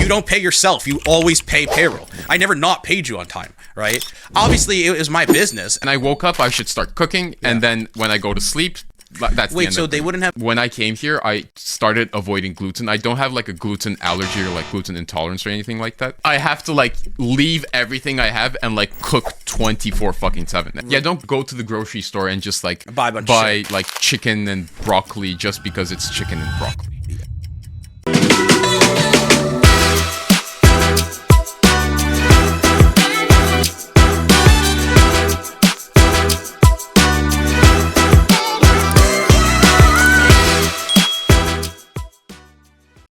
You don't pay yourself. You always pay payroll. I never not paid you on time, right? Obviously, it was my business. And I woke up, I should start cooking, and then when I go to sleep, that's the Wait, end so of they it. wouldn't have... When I came here, I started avoiding gluten. I don't have like a gluten allergy or like gluten intolerance or anything like that. I have to like leave everything I have and like cook 24/7. Yeah, don't go to the grocery store and just like Buy a bunch of shit. like chicken and broccoli just because it's chicken and broccoli.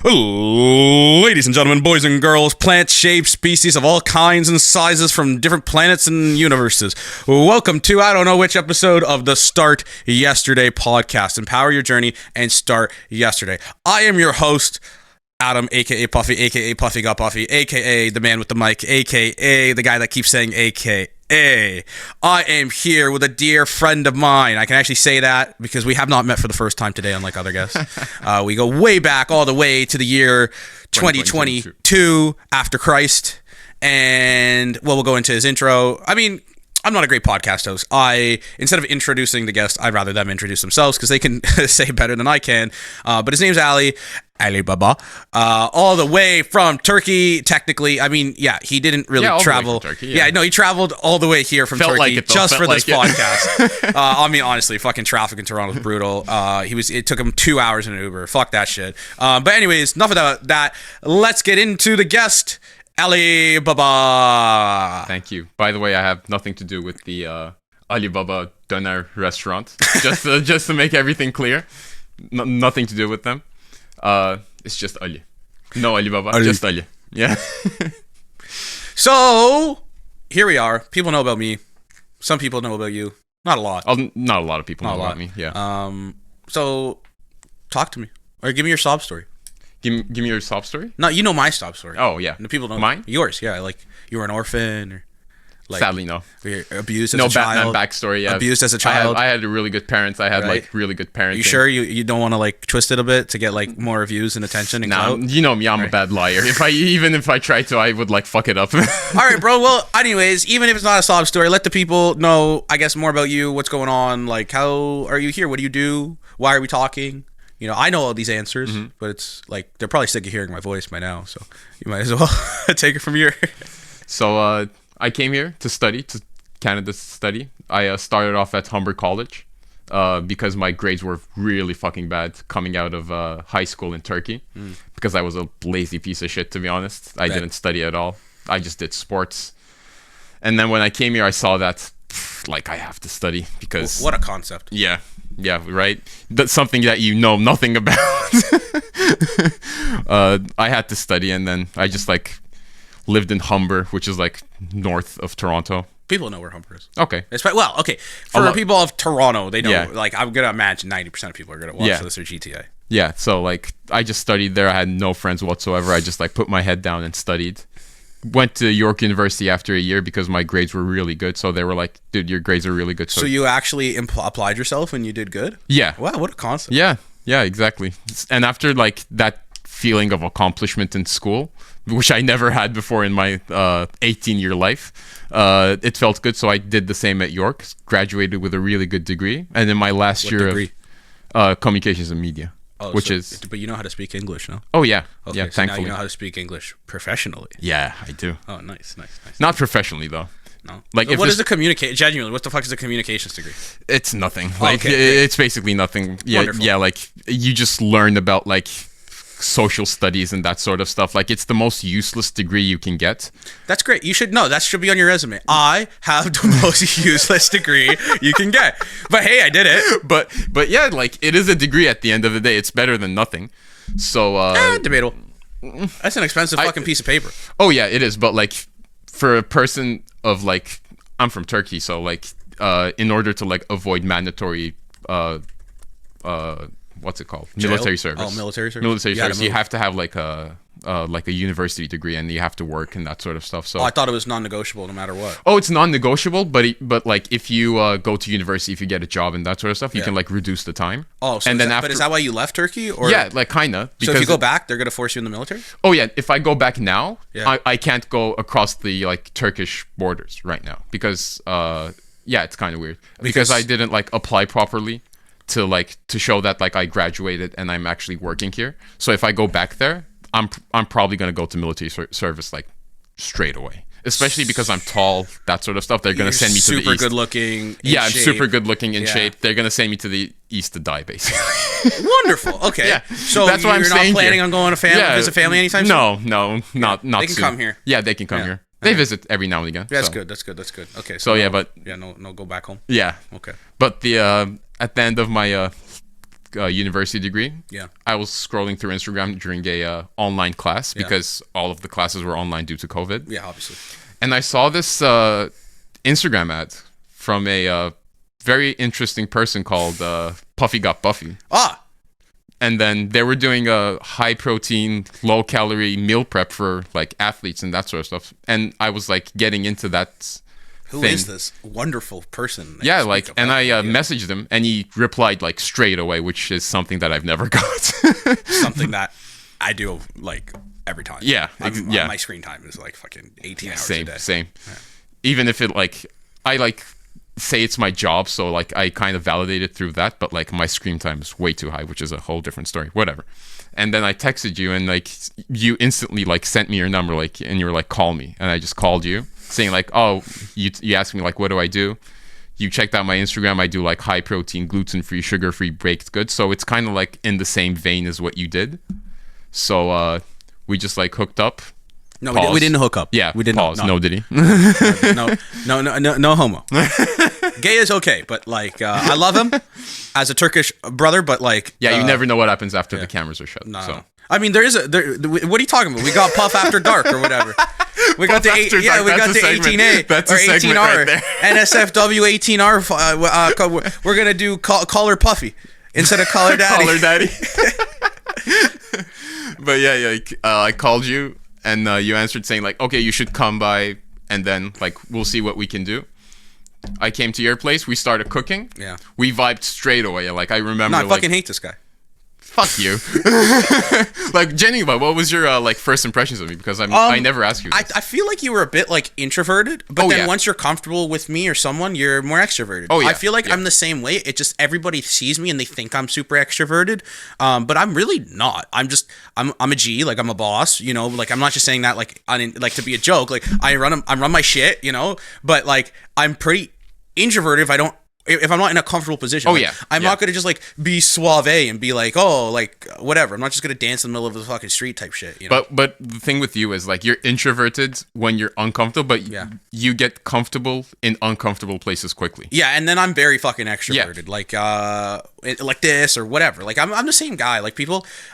Ladies and gentlemen, boys and girls, plant-shaped species of all kinds and sizes from different planets and universes. Welcome to, I don't know which episode of the Start Yesterday podcast. Empower your journey and start yesterday. I am your host, Adam, aka Puffy, aka Puffy Got Puffy, aka the man with the mic, aka the guy that keeps saying aka. I am here with a dear friend of mine. I can actually say that because we have not met for the first time today, unlike other guests. We go way back, all the way to the year 2022 after Christ. And well, we'll go into his intro. I mean, I'm not a great podcast host. Instead of introducing the guest, I'd rather them introduce themselves because they can say better than I can. But his name's Ali Baba, all the way from Turkey, technically. I mean, yeah, he didn't really travel. Turkey, no, he traveled all the way here from Turkey like it, though. just Felt for this like podcast. I mean, honestly, fucking traffic in Toronto is brutal. It took him 2 hours in an Uber. Fuck that shit. But anyways, enough of that. Let's get into the guest, Ali Baba. Thank you. By the way, I have nothing to do with the Ali Baba Döner restaurant. just to make everything clear, nothing to do with them. It's just Ali. No Ali Baba, just Ali. Yeah. So, here we are. People know about me. Some people know about you. Not a lot. Not a lot of people know about me. Yeah. So, talk to me. Or give me your sob story. Give me your sob story? No, you know my sob story. Oh, yeah. The people know mine? Yours, yeah. Like, you were an orphan or... Like, sadly, no. Abused as a child. No Batman backstory. Yeah. Abused as a child. I had really good parents. I had like really good parenting. You sure you don't want to like twist it a bit to get like more views and attention and clout? You know me. I'm a bad liar. Even if I try to, I would like fuck it up. All right, bro. Well, anyways, even if it's not a sob story, let the people know, I guess, more about you. What's going on? Like, how are you here? What do you do? Why are we talking? You know, I know all these answers, but it's like they're probably sick of hearing my voice by now. So you might as well take it from here. So I came here to Canada to study. I started off at Humber College because my grades were really fucking bad coming out of high school in Turkey because I was a lazy piece of shit, to be honest. I didn't study at all. I just did sports. And then when I came here, I saw that like I have to study because... What a concept. Yeah, right? That's something that you know nothing about. I had to study, and then I just like lived in Humber, which is like north of Toronto. People know where Humber is. Okay. Well, okay. For people of Toronto, they know. Yeah. Like, I'm going to imagine 90% of people are going to watch this or GTA. Yeah, so like I just studied there. I had no friends whatsoever. I just like put my head down and studied. Went to York University after a year because my grades were really good. So they were like, dude, your grades are really good. So you actually applied yourself and you did good? Yeah. Wow, what a concept. Yeah, exactly. And after like that feeling of accomplishment in school, which I never had before in my 18-year life, it felt good. So I did the same at York, graduated with a really good degree. And in my last year of communications and media. But you know how to speak English, no? Oh, yeah. Okay, yeah, so thankfully. now you know how to speak English professionally. Yeah, I do. Oh, nice. Not professionally, though. No. Like, what is the communication? Genuinely, what the fuck is a communications degree? It's nothing. It's basically nothing. Yeah, Wonderful. Yeah. Like you just learn about like social studies and that sort of stuff. Like it's the most useless degree you can get. That's great. You should know. That should be on your resume. I have the most useless degree you can get. But hey, I did it. But yeah, like it is a degree at the end of the day. It's better than nothing. So debatable. That's an expensive fucking piece of paper. Oh yeah, it is. But like for a person of like, I'm from Turkey, so like in order to like avoid mandatory what's it called? Jail? Military service. Oh, military service. Military service. You have to have like a like a university degree, and you have to work and that sort of stuff. So I thought it was non-negotiable no matter what. Oh, it's non-negotiable, but like if you go to university, if you get a job and that sort of stuff, you can like reduce the time. Oh, so but is that why you left Turkey? Or yeah, like kinda. So if you go back, they're gonna force you in the military? Oh yeah, if I go back now, I can't go across the like Turkish borders right now because it's kind of weird because I didn't like apply properly to show that like I graduated and I'm actually working here. So if I go back there, I'm probably gonna go to military service like straight away. Especially because I'm tall, that sort of stuff. They're going to send me to the east. Super good looking. I'm super good looking in shape. They're going to send me to the east to die, basically. Wonderful. Okay. Yeah. So that's what I'm saying. You're not planning on going to visit family anytime soon? No, not They can soon. come here. Yeah, they can come here. They visit every now and again. That's good. That's good. Okay. So no, go back home. Yeah. Okay. But at the end of my university degree, I was scrolling through Instagram during a online class because all of the classes were online due to COVID. Yeah, obviously. And I saw this Instagram ad from a very interesting person called Puffy Got Buffy. And then they were doing a high protein, low calorie meal prep for like athletes and that sort of stuff. And I was like getting into that. Who is this wonderful person? Yeah, like, and I messaged him, and he replied like straight away, which is something that I've never got. Something that I do like every time. Yeah, my screen time is like fucking 18 hours a day. Same. Yeah. Even if it like, I like say it's my job, so like I kind of validate it through that, but like my screen time is way too high, which is a whole different story. Whatever. And then I texted you, and like you instantly like sent me your number, like, and you were like, call me, and I just called you, saying like, oh, you asked me like, what do I do? You checked out my Instagram. I do like high protein, gluten free, sugar free baked goods. So it's kind of like in the same vein as what you did. So we just like hooked up. No, we didn't hook up. Yeah, we didn't. Pause. No, did he? No homo. Gay is okay, but like I love him as a Turkish brother, but like you never know what happens after the cameras are shut. No. I mean, what are you talking about? We got Puff After Dark or whatever. We got the 18A or 18R, right NSFW 18R. We're gonna do call her Puffy instead of call her Daddy. Call her Daddy. But I called you, and you answered saying like, okay, you should come by, and then like we'll see what we can do. I came to your place. We started cooking. Yeah. We vibed straight away. Like I remember. No, I fucking hate this guy. Fuck you. Like, genuinely, what was your like first impressions of me? Because I never asked you this. I feel like you were a bit like introverted, but then once you're comfortable with me or someone, you're more extroverted. I feel like I'm the same way. It just everybody sees me and they think I'm super extroverted, but I'm really not. I'm a G. Like I'm a boss. You know, like I'm not just saying that like to be a joke. Like I run my shit. You know, but like I'm pretty introverted if I'm not in a comfortable position. I'm not going to just like be suave and be like, oh, like whatever. I'm not just going to dance in the middle of the fucking street type shit. You know? But the thing with you is like you're introverted when you're uncomfortable, but you get comfortable in uncomfortable places quickly. Yeah, and then I'm very fucking extroverted, like this or whatever. Like I'm the same guy. Like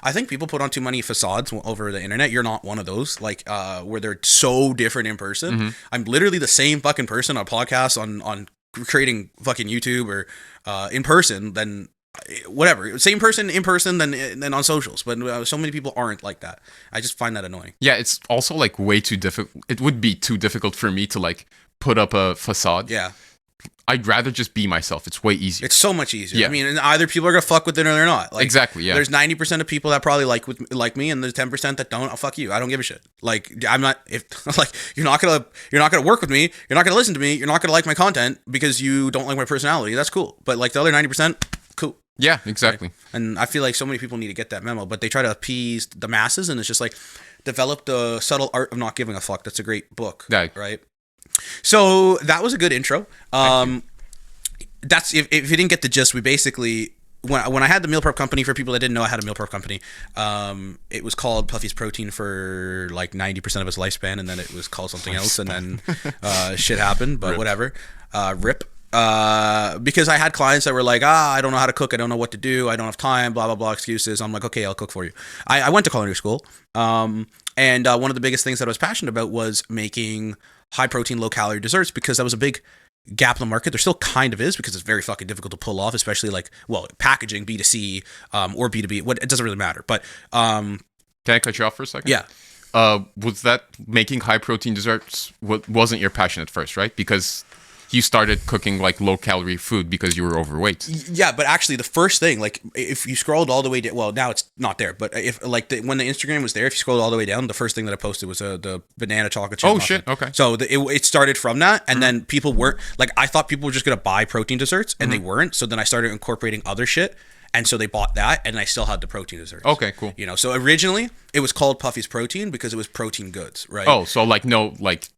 I think people put on too many facades over the internet. You're not one of those. Like where they're so different in person. Mm-hmm. I'm literally the same fucking person on podcasts on creating fucking YouTube or in person, then whatever, same person in person than on socials, but so many people aren't like that. I just find that annoying. Yeah, it's also like way too difficult. It would be too difficult for me to like put up a facade. Yeah, I'd rather just be myself. It's way easier. It's so much easier. Yeah. I mean, either people are gonna fuck with it or they're not. Like, exactly. Yeah. There's 90% of people that probably like me, and there's 10% that don't. Oh, fuck you. I don't give a shit. Like I'm not. If like you're not gonna work with me. You're not gonna listen to me. You're not gonna like my content because you don't like my personality. That's cool. But like the other 90%, cool. Yeah. Exactly. Right? And I feel like so many people need to get that memo, but they try to appease the masses, and it's just like develop the subtle art of not giving a fuck. That's a great book. Yeah. Right. So that was a good intro. That's if you didn't get the gist, we basically when I had the meal prep company, for people that didn't know I had a meal prep company, it was called Puffy's Protein for like 90% of its lifespan, and then it was called something else, and then shit happened, but whatever. Rip. Because I had clients that were like, I don't know how to cook, I don't know what to do, I don't have time, blah blah blah, excuses. I'm like, okay, I'll cook for you. I went to culinary school, and one of the biggest things that I was passionate about was making high protein, low calorie desserts, because that was a big gap in the market. There still kind of is, because it's very fucking difficult to pull off, especially like, well, packaging, B2C, or B2B, it doesn't really matter. But Can I cut you off for a second? Yeah. Was that making high protein desserts wasn't your passion at first, right? Because you started cooking like low calorie food because you were overweight. Yeah, but actually the first thing, like if you scrolled all the way down, well, now it's not there, but if like when the Instagram was there, if you scrolled all the way down, the first thing that I posted was the banana chocolate chip muffin. Shit, okay. So it started from that, and then people weren't, like, I thought people were just gonna buy protein desserts, and they weren't. So then I started incorporating other shit. And so they bought that, and I still had the protein desserts. Okay, cool. You know, so originally it was called Puffy's Protein because it was protein goods, right? Oh, so like no, like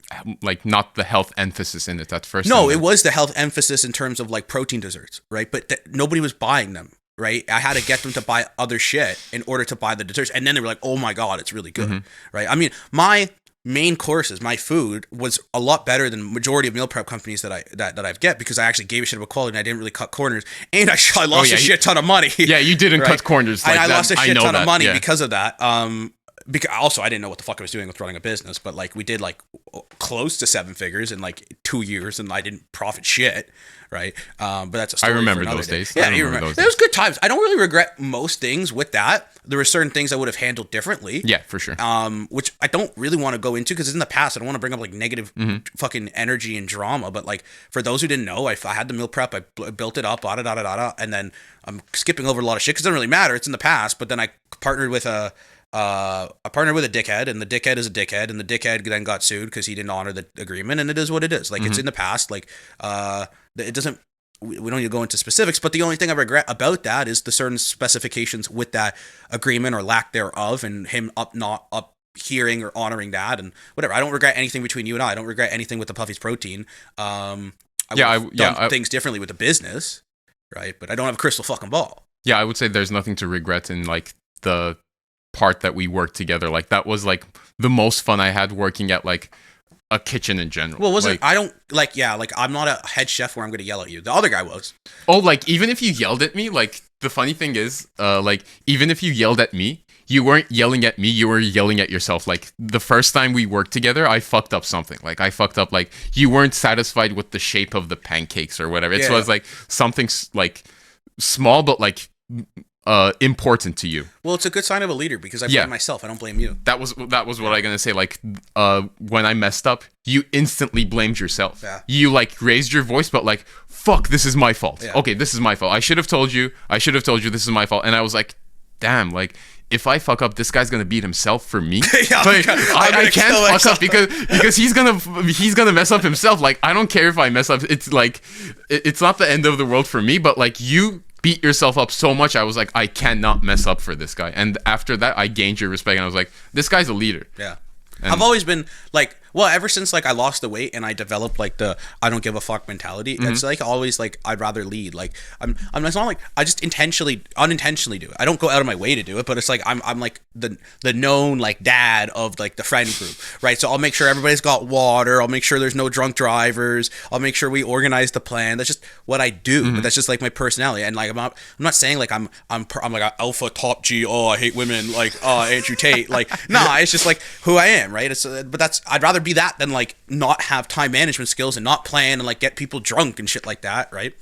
not the health emphasis in it at first. No, it was the health emphasis in terms of like protein desserts, right? But nobody was buying them, right? I had to get them to buy other shit in order to buy the desserts, and then they were like, "Oh my god, it's really good," right? I mean, my main courses, my food was a lot better than majority of meal prep companies that I've get because I actually gave a shit about quality and I didn't really cut corners, and I lost a shit ton of money. Yeah, you didn't cut corners. Like I that. lost a shit ton of money yeah. because of that. Because also I didn't know what the fuck I was doing with running a business, but like we did like close to 7 figures in like 2 years, and I didn't profit shit, right? But that's a story. I remember for those day. days. Yeah, you remember those. It was good times. I don't really regret most things with that. There were certain things I would have handled differently. Yeah, for sure. Which I don't really want to go into because in the past I don't want to bring up like negative fucking energy and drama. But like for those who didn't know, I had the meal prep. I built it up, and then I'm skipping over a lot of shit because it doesn't really matter. It's in the past. But then I partnered with a dickhead, and the dickhead is a dickhead, and the dickhead then got sued because he didn't honor the agreement, and it is what it is. Like it's in the past. Like it doesn't. We don't need to go into specifics, but the only thing I regret about that is the certain specifications with that agreement or lack thereof, and him not hearing or honoring that, and whatever. I don't regret anything between you and I don't regret anything with the Puffy's Protein. I done things differently with the business, right? But I don't have a crystal fucking ball. Yeah, I would say there's nothing to regret in like the part that we worked together. Like that was like the most fun I had working at like a kitchen in general. Well, wasn't I don't like I'm not a head chef where I'm gonna yell at you. The other guy was. Oh, like even if you yelled at me, like the funny thing is, like even if you yelled at me, you weren't yelling at me, you were yelling at yourself. Like the first time we worked together, I fucked up something. Like I fucked up, like you weren't satisfied with the shape of the pancakes or whatever. It was like something like small but like important to you. Well, it's a good sign of a leader because I blame myself. I don't blame you. That was what I was gonna say. Like when I messed up, you instantly blamed yourself. Yeah. You like raised your voice, but like, fuck, this is my fault. Yeah. Okay, this is my fault. I should have told you this is my fault. And I was like, damn, like if I fuck up, this guy's gonna beat himself for me. Like, I can't fuck up because he's gonna mess up himself. Like I don't care if I mess up. It's like it's not the end of the world for me. But like you beat yourself up so much, I was like, I cannot mess up for this guy. And after that, I gained your respect, and I was like, this guy's a leader. Yeah. I've always been like, well, ever since like I lost the weight and I developed like the I don't give a fuck mentality. It's like always like I'd rather lead. Like I'm it's not like I just unintentionally do it. I don't go out of my way to do it, but it's like I'm like the known like dad of like the friend group, right? So I'll make sure everybody's got water. I'll make sure there's no drunk drivers. I'll make sure we organize the plan. That's just what I do. But that's just like my personality. And like I'm not saying like I'm like an alpha top G. Oh, I hate women. Like Andrew Tate. Like nah, it's just like who I am, right? It's but that's I'd rather be that than like not have time management skills and not plan and like get people drunk and shit like that, right?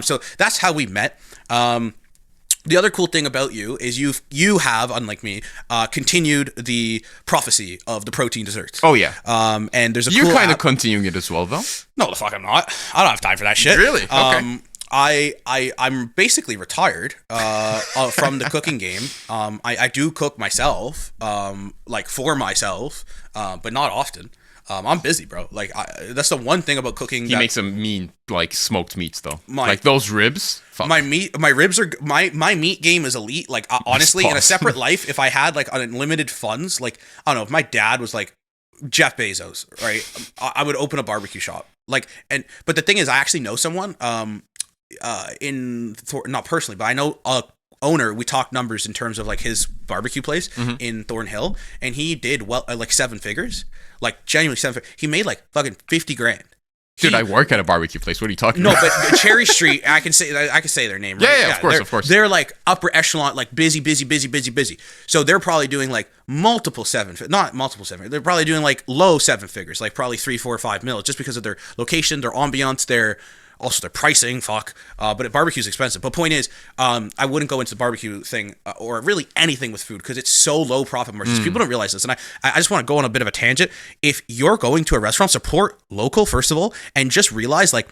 So that's how we met. The other cool thing about you is you have, unlike me, continued the prophecy of the protein desserts. Oh yeah. And there's a You're cool kind of continuing it as well, though. No, the fuck I'm not. I don't have time for that shit. Really? Okay. I'm basically retired from the cooking game. I do cook myself, like for myself, but not often. I'm busy, bro. Like that's the one thing about cooking. He makes some mean like smoked meats though. My- like those ribs. Fuck. My ribs are my meat game is elite. Like honestly, in a separate life, if I had like unlimited funds, like I don't know, if my dad was like Jeff Bezos, right? I would open a barbecue shop. Like but the thing is, I actually know someone. Not personally, but I know a owner. We talked numbers in terms of like his barbecue place in Thornhill, and he did well, like 7 figures, like genuinely 7 figures. He made like fucking 50 grand. Dude, I work at a barbecue place. What are you talking about? No, but Cherry Street, I can say their name, right? Yeah, of course. They're like upper echelon, like busy. So they're probably doing like multiple 7, not multiple 7. They're probably doing like low 7 figures, like probably 3, 4, 5 mil, just because of their location, their ambiance, Also, their pricing, fuck. But barbecue's expensive. But point is, I wouldn't go into the barbecue thing or really anything with food because it's so low profit margins. People don't realize this, and I just want to go on a bit of a tangent. If you're going to a restaurant, support local first of all, and just realize like.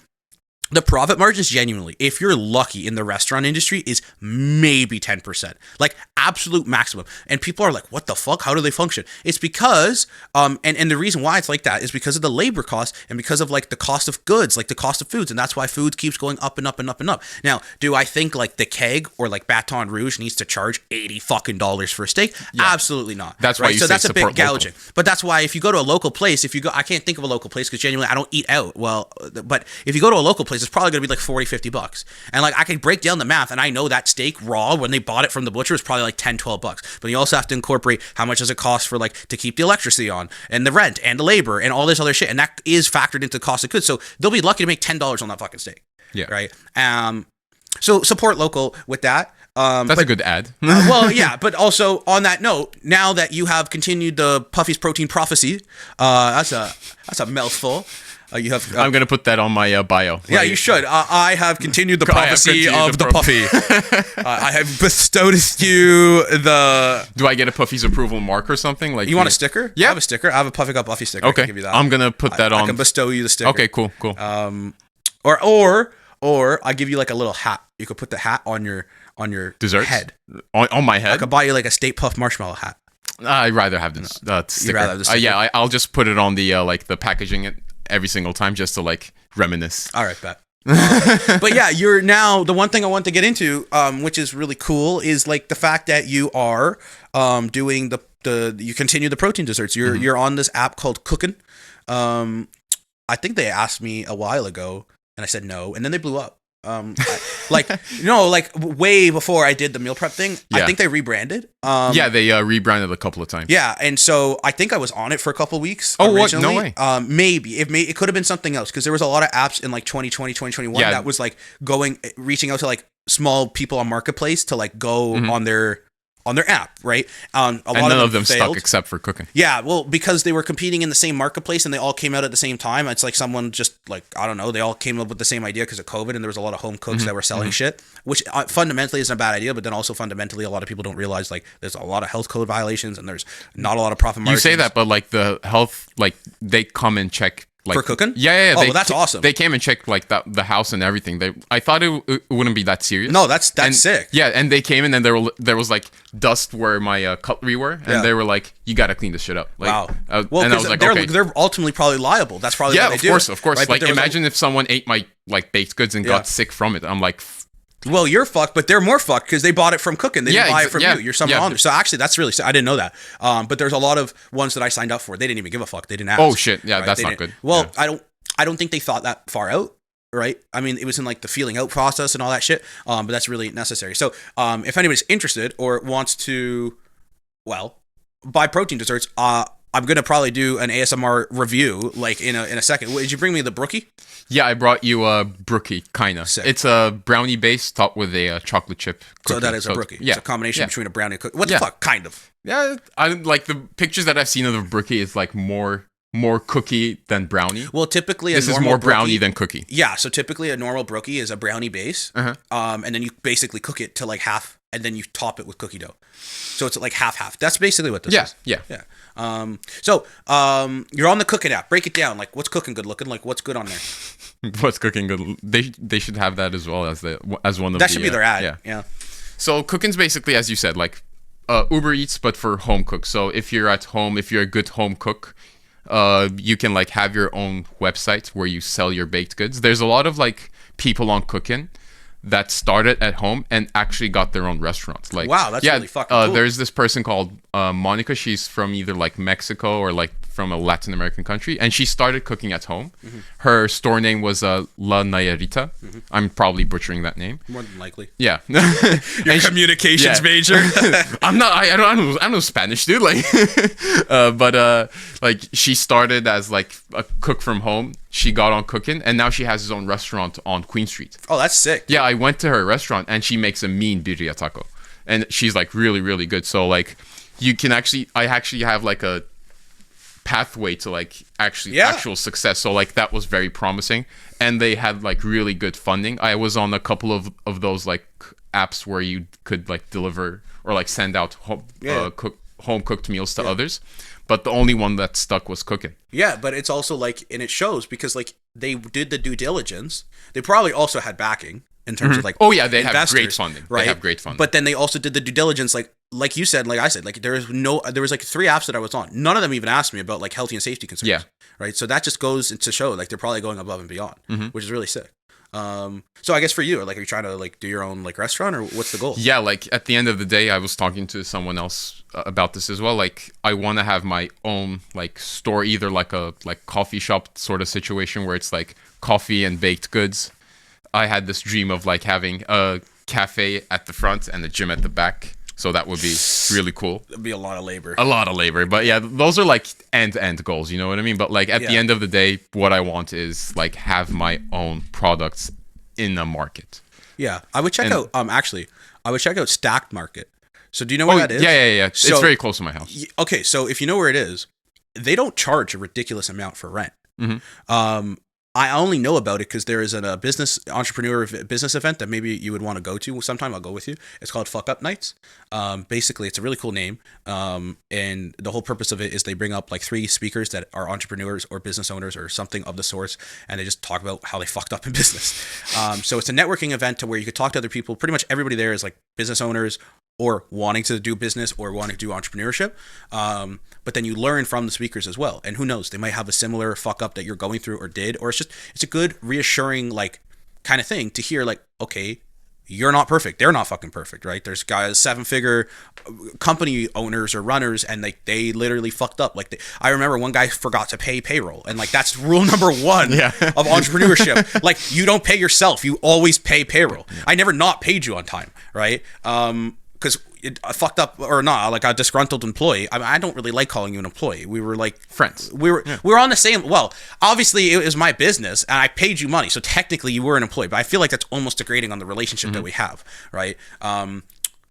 The profit margins genuinely, if you're lucky in the restaurant industry, is maybe 10%. Like absolute maximum. And people are like, what the fuck? How do they function? It's because, and the reason why it's like that is because of the labor costs and because of like the cost of goods, like the cost of foods. And that's why food keeps going up and up and up and up. Now, do I think like the Keg or like Baton Rouge needs to charge $80 fucking for a steak? Yeah. Absolutely not. That's why right? you So say that's a bit support gouging. local. But that's why if you go to a local place, I can't think of a local place because genuinely I don't eat out. Well, but if you go to a local place, it's probably going to be like $40-$50. And like I can break down the math and I know that steak raw when they bought it from the butcher was probably like $10-$12. But you also have to incorporate how much does it cost for like to keep the electricity on and the rent and the labor and all this other shit. And that is factored into the cost of goods. So they'll be lucky to make $10 on that fucking steak. Yeah. Right. So support local with that. That's a good ad. Well, yeah, but also on that note, now that you have continued the Puffy's protein prophecy, that's a mouthful. You have. I'm gonna put that on my bio. Yeah, you should. I have continued the prophecy of the Puffy. I have bestowed you the. Do I get a Puffy's approval mark or something? Like you want a sticker? Yeah, I have a sticker. I have a Puffy Got Buffy sticker. Okay, I can give you that. I'm gonna put that on. I can bestow you the sticker. Okay, cool. Or I give you like a little hat. You could put the hat on your Desserts? head. On my head. I could buy you like a State Puff marshmallow hat. I'd rather have this sticker. You'd rather have the sticker? Yeah, I'll just put it on the like the packaging every single time just to like reminisce. All right, bet. But yeah, you're now the one thing I want to get into, which is really cool, is like the fact that you are doing you continue the protein desserts. You're on this app called Cookin'. I think they asked me a while ago, and I said no, and then they blew up. Like way before I did the meal prep thing. Yeah. I think they rebranded. Yeah, they rebranded a couple of times. Yeah, and so I think I was on it for a couple of weeks. Oh, originally. what? No way. Maybe it could have been something else because there was a lot of apps in like 2020, 2021 that was like reaching out to like small people on Marketplace to like go on their app, right? And none of them stuck except for Cookin'. Yeah, well, because they were competing in the same marketplace and they all came out at the same time. It's like someone just like, I don't know, they all came up with the same idea because of COVID and there was a lot of home cooks that were selling shit, which fundamentally isn't a bad idea, but then also fundamentally a lot of people don't realize like there's a lot of health code violations and there's not a lot of profit margins. You say that, but like the health, like they come and check. Like, for Cookin'? Yeah. Oh, that's awesome. They came and checked like the house and everything. I thought it wouldn't be that serious. No, that's sick. Yeah, and they came in and there was like dust where my cutlery were, and they were like, "You gotta clean this shit up." Like, wow. Well, and I was like, they're ultimately probably liable. That's probably what they do. Of course. Right? Like, imagine if someone ate my like baked goods and got sick from it. I'm like. Well, you're fucked, but they're more fucked because they bought it from Cookin'. They didn't buy it from you. You're someone on there. So actually, that's really. I didn't know that. But there's a lot of ones that I signed up for. They didn't even give a fuck. They didn't ask. Oh shit! Yeah, right? that's not good. Well, I don't think they thought that far out. Right. I mean, it was in like the feeling out process and all that shit. But that's really necessary. So, if anybody's interested or wants to, buy protein desserts, I'm gonna probably do an ASMR review like in a second. Did you bring me the brookie? Yeah, I brought you a brookie, kinda. Sick. It's a brownie base topped with a chocolate chip cookie. So that is a brookie. Yeah, it's a combination between a brownie and cookie. What the fuck? Kind of. Yeah, I like the pictures that I've seen of the brookie is like more cookie than brownie. Well, typically this is more brownie than cookie. Yeah, so typically a normal brookie is a brownie base, and then you basically cook it to like half, and then you top it with cookie dough. So it's like half. That's basically what this is. Yeah. So you're on the Cookin' app. Break it down. Like, what's cooking good looking? Like, what's good on there? What's cooking good? They should have that as well as one of that should be their ad. Yeah. So Cookin's basically, as you said, like Uber Eats, but for home cooks. So if you're at home, if you're a good home cook, you can like have your own website where you sell your baked goods. There's a lot of like people on Cookin' that started at home and actually got their own restaurants. Like, wow, that's really fucking cool. There's this person called Monica. She's from either like Mexico or like from a Latin American country, and she started cooking at home. Her store name was La Nayarita. I'm probably butchering that name. More than likely. Yeah. Your communications major. I'm not. I know Spanish, dude. Like, but like she started as like a cook from home. She got on Cookin', and now she has her own restaurant on Queen Street. Oh, that's sick. Yeah, I went to her restaurant, and she makes a mean birria taco, and she's like really, really good. So like, you can I actually have like a pathway to like Yeah. actual success. So like that was very promising, and they had like really good funding. I was on a couple of those like apps where you could like deliver or like send out home cooked meals to others, but the only one that stuck was cooking. Yeah, but it's also like, and it shows because like they did the due diligence. They probably also had backing in terms of like, Oh yeah, they investors, have great funding. right? They have great funding. But then they also did the due diligence, like you said, like I said, like there was like 3 apps that I was on. None of them even asked me about like healthy and safety concerns. Yeah. Right. So that just goes to show like they're probably going above and beyond, which is really sick. So I guess for you, like, are you trying to like do your own like restaurant, or what's the goal? Yeah, like at the end of the day, I was talking to someone else about this as well. Like, I want to have my own like store, either like a like coffee shop sort of situation where it's like coffee and baked goods. I had this dream of like having a cafe at the front and a gym at the back. So that would be really cool. It'd be a lot of labor. A lot of labor. But yeah, those are like end-to-end goals, you know what I mean? But like at the end of the day, what I want is like have my own products in a market. Yeah. I would check out actually, I would check out Stacked Market. So do you know where that is? Yeah. So, it's very close to my house. Okay, so if you know where it is, they don't charge a ridiculous amount for rent. I only know about it because there is a business event that maybe you would want to go to sometime. I'll go with you. It's called Fuck Up Nights. Basically, it's a really cool name. And the whole purpose of it is they bring up like 3 speakers that are entrepreneurs or business owners or something of the sorts, and they just talk about how they fucked up in business. So it's a networking event to where you could talk to other people. Pretty much everybody there is like business owners or wanting to do business or wanting to do entrepreneurship. But then you learn from the speakers as well. And who knows, they might have a similar fuck up that you're going through or did, or it's a good reassuring like kind of thing to hear like, okay, you're not perfect. They're not fucking perfect, right? There's guys, 7-figure company owners or runners, and they literally fucked up. Like I remember one guy forgot to pay payroll, and like that's rule number 1 of entrepreneurship. Like you don't pay yourself, you always pay payroll. I never not paid you on time, right? Because I fucked up or not, like a disgruntled employee. I don't really like calling you an employee. We were like friends. We were on the same. Well, obviously it was my business and I paid you money, so technically you were an employee. But I feel like that's almost degrading on the relationship that we have, right?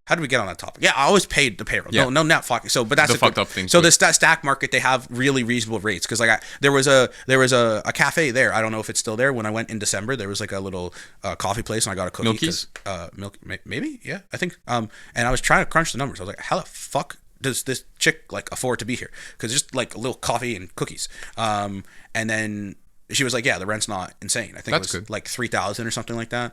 How did we get on that topic? Yeah, I always paid the payroll. Yeah. No, not fucking. So, but that's the fucked up thing. So the Stack Market, they have really reasonable rates because like there was a cafe there. I don't know if it's still there. When I went in December, there was like a little coffee place, and I got a cookie. Milky's? Maybe, yeah, I think. And I was trying to crunch the numbers. I was like, how the fuck does this chick like afford to be here? Because just like a little coffee and cookies. And then she was like, yeah, the rent's not insane. I think That's it was good. like $3,000 or something like that.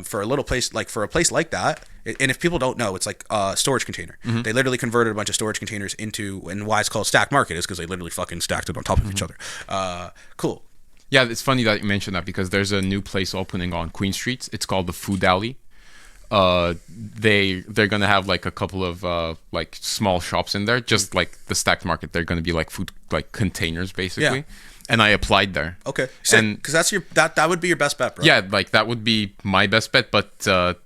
For a little place, like for a place like that. And if people don't know, it's like a storage container. They literally converted a bunch of storage containers into, and why it's called Stack Market is because they literally fucking stacked it on top of each other. Cool. Yeah, it's funny that you mentioned that because there's a new place opening on Queen Street. It's called the Food Alley. They're gonna have like a couple of like small shops in there, just like the Stacked Market. They're gonna be like food like containers basically. Yeah. And I applied there. Okay. Because that's that would be your best bet, bro. Yeah, like that would be my best bet, but the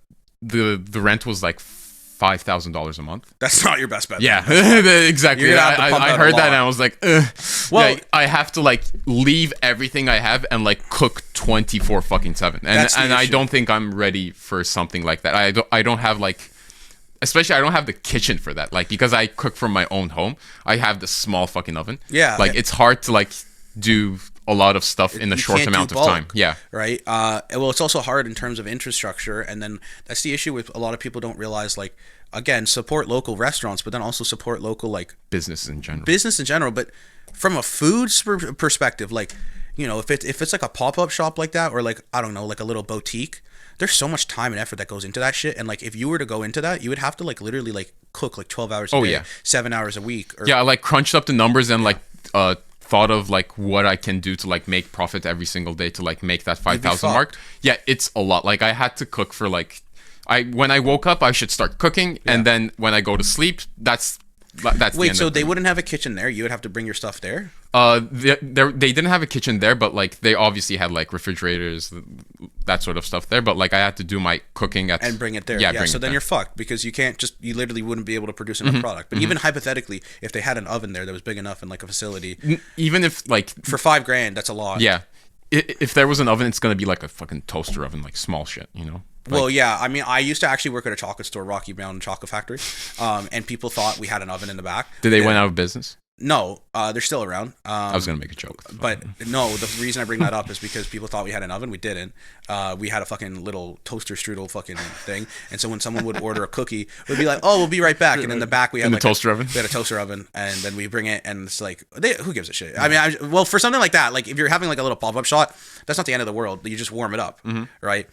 rent was like $5,000 a month. That's not your best bet. Yeah, exactly. I heard that and I was like, ugh. Well, yeah, I have to like leave everything I have and like cook 24/7, and I don't think I'm ready for something like that. I don't have like, especially I don't have the kitchen for that. Like because I cook from my own home, I have the small fucking oven. Yeah, like it's hard to like do a lot of stuff in a short amount of time. Yeah. Right. Well, it's also hard in terms of infrastructure. And then that's the issue with a lot of people don't realize, like, again, support local restaurants, but then also support local, like, business in general. But from a food perspective, like, you know, if it's like a pop-up shop like that, or like, I don't know, like a little boutique, there's so much time and effort that goes into that shit. And like, if you were to go into that, you would have to like literally like cook like 12 hours a day, 7 hours a week. I like crunched up the numbers and like, thought of like what I can do to like make profit every single day to like make that 5,000 mark. Yeah, it's a lot. Like I had to cook for like, when I woke up I should start cooking, and then when I go to sleep, that's wait, so they wouldn't have a kitchen there? You would have to bring your stuff there? They didn't have a kitchen there, but like they obviously had like refrigerators, that sort of stuff there, but like I had to do my cooking and bring it there. Yeah, so then you're fucked because you literally wouldn't be able to produce enough product. But even hypothetically, if they had an oven there that was big enough in like a facility, even if like for $5,000, that's a lot. Yeah, if there was an oven, it's gonna be like a fucking toaster oven, like small shit, you know. Like, well, yeah. I mean, I used to actually work at a chocolate store, Rocky Mountain Chocolate Factory, and people thought we had an oven in the back. Did they went out of business? No, they're still around. I was gonna make a joke. But no, the reason I bring that up is because people thought we had an oven. We didn't. We had a fucking little toaster strudel fucking thing. And so when someone would order a cookie, we'd be like, "Oh, we'll be right back." And in the back we had in the like toaster oven. We had a toaster oven, and then we bring it, and it's like, who gives a shit? I mean, well, for something like that, like if you're having like a little pop-up shot, that's not the end of the world. You just warm it up, right?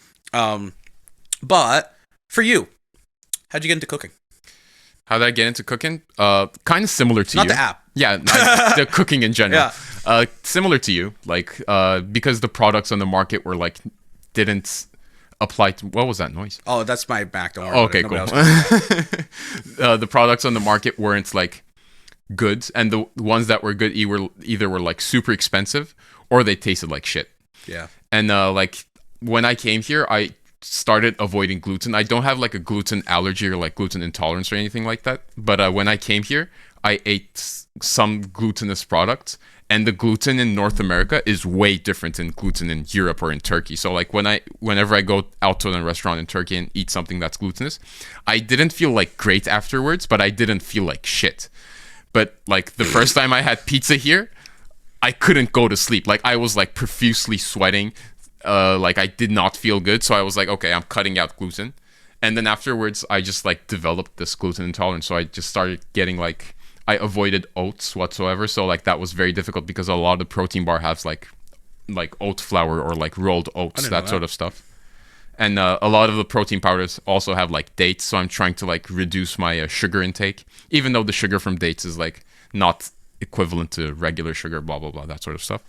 But for you, how'd you get into cooking? How did I get into cooking? Kind of similar to you. Not the app. Yeah, the cooking in general. Yeah. Similar to you, like because the products on the market were like didn't apply to. What was that noise? Oh, that's my Mac. Don't worry. Okay, cool. The products on the market weren't like good, and the ones that were good either were like super expensive or they tasted like shit. Yeah. And like when I came here, I started avoiding gluten. I don't have like a gluten allergy or like gluten intolerance or anything like that. But when I came here, I ate some glutinous products, and the gluten in North America is way different than gluten in Europe or in Turkey. So like whenever I go out to a restaurant in Turkey and eat something that's glutinous, I didn't feel like great afterwards, but I didn't feel like shit. But like the first time I had pizza here, I couldn't go to sleep. Like I was like profusely sweating. Like I did not feel good. So I was like, okay, I'm cutting out gluten. And then afterwards, I just like developed this gluten intolerance. So I just started getting like, I avoided oats whatsoever. So like that was very difficult because a lot of protein bar has like oat flour or like rolled oats, that sort of stuff. And a lot of the protein powders also have like dates. So I'm trying to like reduce my sugar intake, even though the sugar from dates is like not equivalent to regular sugar, blah, blah, blah, that sort of stuff.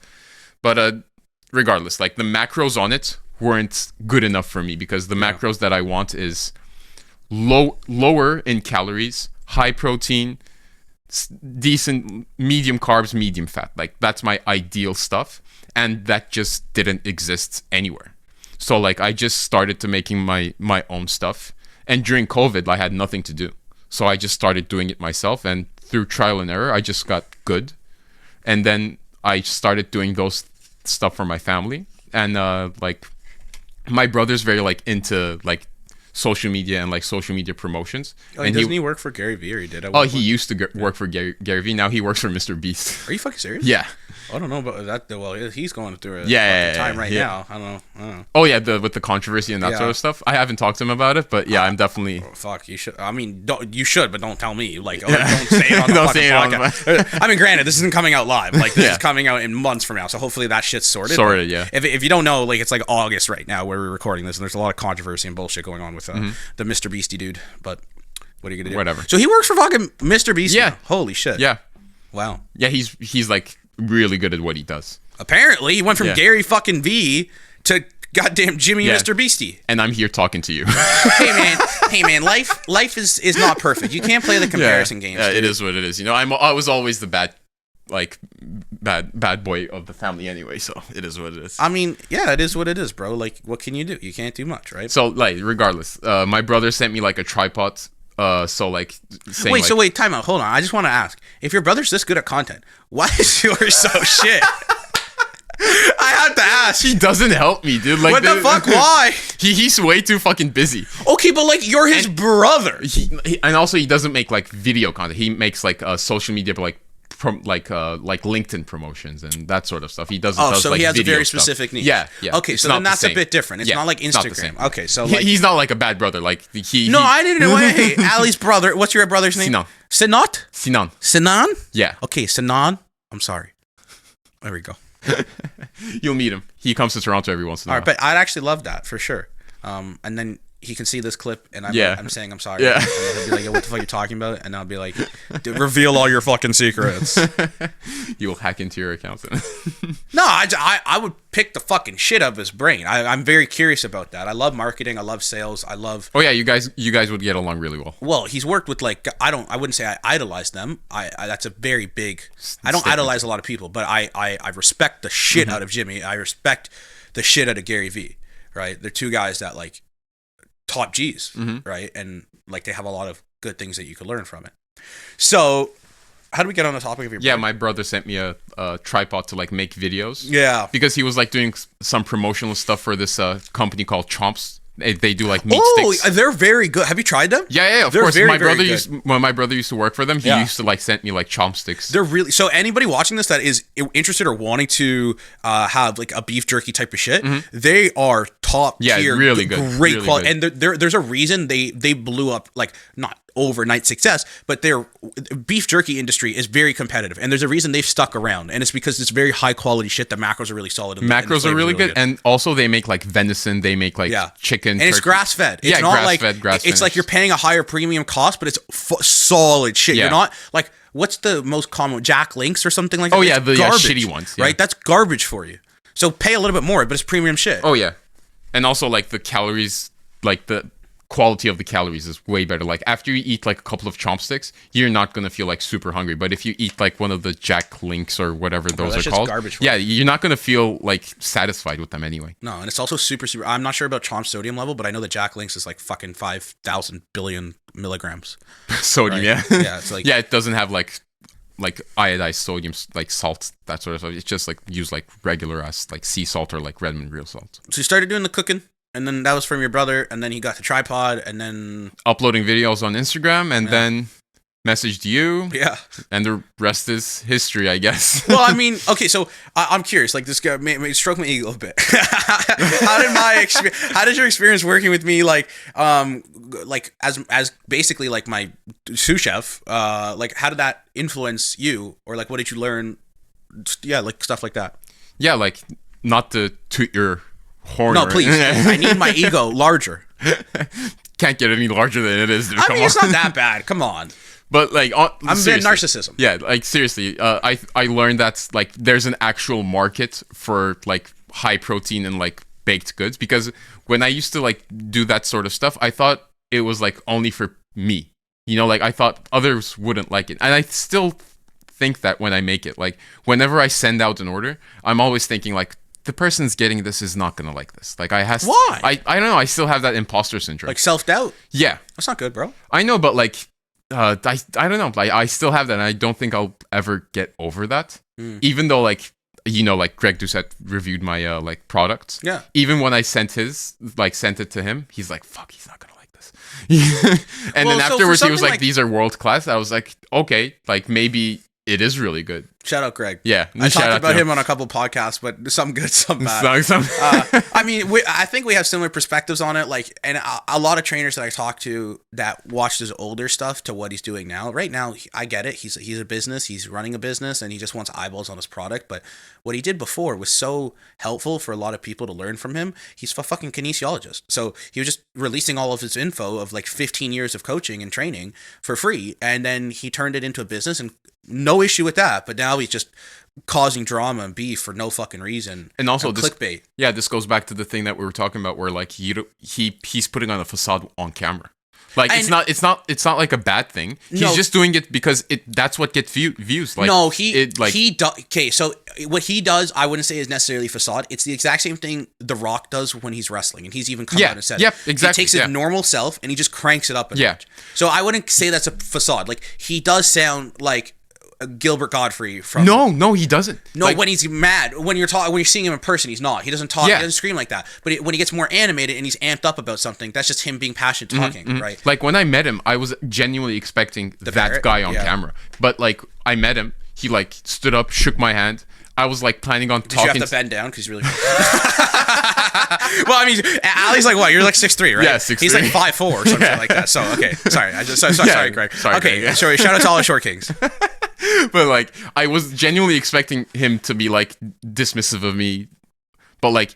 But regardless, like the macros on it weren't good enough for me because the macros that I want is lower in calories, high protein, decent, medium carbs, medium fat. Like that's my ideal stuff. And that just didn't exist anywhere. So like I just started to making my own stuff. And during COVID, I had nothing to do. So I just started doing it myself. And through trial and error, I just got good. And then I started doing those stuff for my family. And like my brother's very like into like social media and like social media promotions. Oh, and doesn't he work for Gary Vee, or he did? He used to work for Gary Vee. Now he works for Mr. Beast. Are you fucking serious? Yeah. I don't know about that. Well, he's going through a time right now. I don't know. Oh yeah, with the controversy and that sort of stuff. I haven't talked to him about it, but yeah, I'm definitely. Oh, fuck, you should. I mean, you should, but don't tell me. Like, don't say it on the fucking podcast. I mean, granted, this isn't coming out live. Like, this is coming out in months from now, so hopefully that shit's sorted. Sorted, yeah. If you don't know, like, it's like August right now where we're recording this, and there's a lot of controversy and bullshit going on with the Mr. Beastie dude. But what are you gonna do? Whatever. So he works for fucking Mr. Beastie. Yeah. Now. Holy shit. Yeah. Wow. Yeah, he's like really good at what he does. Apparently, he went from Gary fucking V to goddamn Jimmy Mr. Beastie. And I'm here talking to you. hey man, life is not perfect. You can't play the comparison games. Yeah, it is what it is. You know, I was always the bad boy of the family anyway, so it is what it is. I mean, yeah, it is what it is, bro. Like, what can you do? You can't do much, right? So like, regardless, my brother sent me like a tripod. So like, saying, wait, time out. Hold on. I just want to ask: if your brother's this good at content, why is yours so shit? I have to ask. He doesn't help me, dude. Like, what the fuck? Why? He's way too fucking busy. Okay, but like, you're his brother. And also, he doesn't make like video content. He makes like social media, but like LinkedIn promotions and that sort of stuff. He does. So like he has a very stuff. specific niche. Yeah. Okay, so then that's a bit different. It's not like Instagram. Okay, so like, he's not like a bad brother. Like I didn't know. Hey, Ali's brother. What's your brother's name? Sinan. Sinan. Yeah. Okay, Sinan. I'm sorry. There we go. You'll meet him. He comes to Toronto every once in a while. All right, but I'd actually love that for sure. And then he can see this clip, and I'm saying I'm sorry. Yeah. And he'll be like, "What the fuck are you talking about?" And I'll be like, "Reveal all your fucking secrets." You will hack into your account. No, I would pick the fucking shit out of his brain. I'm very curious about that. I love marketing. I love sales. I love. Oh yeah, you guys would get along really well. Well, he's worked with like I wouldn't say I idolize them. I that's a very big. I don't idolize a lot of people, but I respect the shit out of Jimmy. I respect the shit out of Gary Vee. Right, they're two guys that like top G's, right, and like they have a lot of good things that you could learn from it. So, how do we get on the topic of your? Yeah, my brother sent me a tripod to like make videos. Yeah, because he was like doing some promotional stuff for this company called They do like meat sticks. They're very good. Have you tried them? Yeah, of They're course. very, My very brother good. when my brother used to work for them, he Yeah. used to like send me like chopsticks. They're really, so anybody watching this that is interested or wanting to have like a beef jerky type of shit, they are top tier, really good, great really quality, good. and there's a reason they blew up, like not overnight success, but their beef jerky industry is very competitive, and there's a reason they've stuck around, and it's because it's very high quality shit. The macros are really solid. And Macros the are really flavor's good, and also they make like venison. They make like chicken, and it's grass fed. It's not grass-fed, grass-finished. It's like you're paying a higher premium cost, but it's solid shit. Yeah. You're not like, what's the most common, Jack Links or something like that? Oh yeah, It's the garbage, shitty ones, yeah. right? That's garbage for you. So pay a little bit more, but it's premium shit. Oh yeah, and also like the calories, like the quality of the calories is way better. Like after you eat like a couple of chopsticks, you're not gonna feel like super hungry. But if you eat like one of the Jack Links or whatever those that are shit's called, garbage for yeah, you're not gonna feel like satisfied with them anyway. No, and it's also super. I'm not sure about Chomp's sodium level, but I know that Jack Links is like fucking 5,000 billion milligrams. Sodium, Right? yeah, Yeah, it's like yeah, it doesn't have like iodized sodium, like salt, that sort of stuff. It's just like use like regular ass like sea salt or like Redmond real salt. So you started doing the cooking, and then that was from your brother, and then he got the tripod, and then Uploading videos on Instagram, and then messaged you, yeah. and the rest is history, I guess. Well, I mean, okay, so I'm curious. Like, this guy stroke my ego a bit. How did your experience working with me, like as basically like my sous chef? Like, how did that influence you, or like, what did you learn? Yeah, like stuff like that. Yeah, like not to toot your horn. No, please. I need my ego larger. Can't get any larger than it is. Dude. I mean, it's not that bad. Come on. But like, I'm a bit seriously, narcissism. Yeah, like seriously, I learned that like there's an actual market for like high protein and like baked goods, because when I used to like do that sort of stuff, I thought it was like only for me. You know, like I thought others wouldn't like it, and I still think that when I make it, like whenever I send out an order, I'm always thinking like, the person's getting this is not gonna like this. Like Why? I don't know. I still have that imposter syndrome. Like self-doubt. Yeah, That's not good, bro. I know, but like, I don't know. Like I still have that, and I don't think I'll ever get over that. Even though like, you know, like Greg Doucette reviewed my like products. Yeah. Even when I sent it to him, he's like, "Fuck, he's not gonna like this." And Well, then so for afterwards, he was something like, "These are world class." I was like, "Okay, like maybe it is really good." Shout out, Greg. Yeah, I shout talked out about to him on a couple podcasts, but some good, some bad. Some- I mean, I think we have similar perspectives on it. Like, and a lot of trainers that I talk to that watched his older stuff to what he's doing now. Right now, I get it. He's a business. He's running a business, and he just wants eyeballs on his product. But what he did before was so helpful for a lot of people to learn from him. He's a fucking kinesiologist, so he was just releasing all of his info of like 15 years of coaching and training for free, and then he turned it into a business, and no issue with that. But now he's just causing drama and beef for no fucking reason, and also and clickbait. Yeah, this goes back to the thing that we were talking about, where like he's putting on a facade on camera. Like, And- it's not like a bad thing. He's No. just doing it because that's what gets views. Like, No, okay, so what he does, I wouldn't say is necessarily facade. It's the exact same thing The Rock does when he's wrestling, and he's even come Yeah, out and said yep, it. exactly, He takes his yeah. normal self and he just cranks it up a Yeah. notch. So I wouldn't say that's a facade. Like, he does sound like Gilbert Godfrey from No, he doesn't. No, Like, when he's mad, when you're seeing him in person, he's not. He doesn't talk. Yeah. He doesn't scream like that. But when he gets more animated and he's amped up about something, that's just him being passionate talking, right? like when I met him, I was genuinely expecting that parrot? guy on Yeah. camera. But like I met him, he like stood up, shook my hand. I was like planning on Did you talking. have to bend down because he's really? Well, I mean, Ali's like what? You're like 6'3", right? Yeah, 6'3". He's like 5'4" or something like that. So okay, sorry. Sorry, Greg. Sorry, okay, Greg, yeah. sorry. Shout out to all the short kings. But like I was genuinely expecting him to be like dismissive of me, but like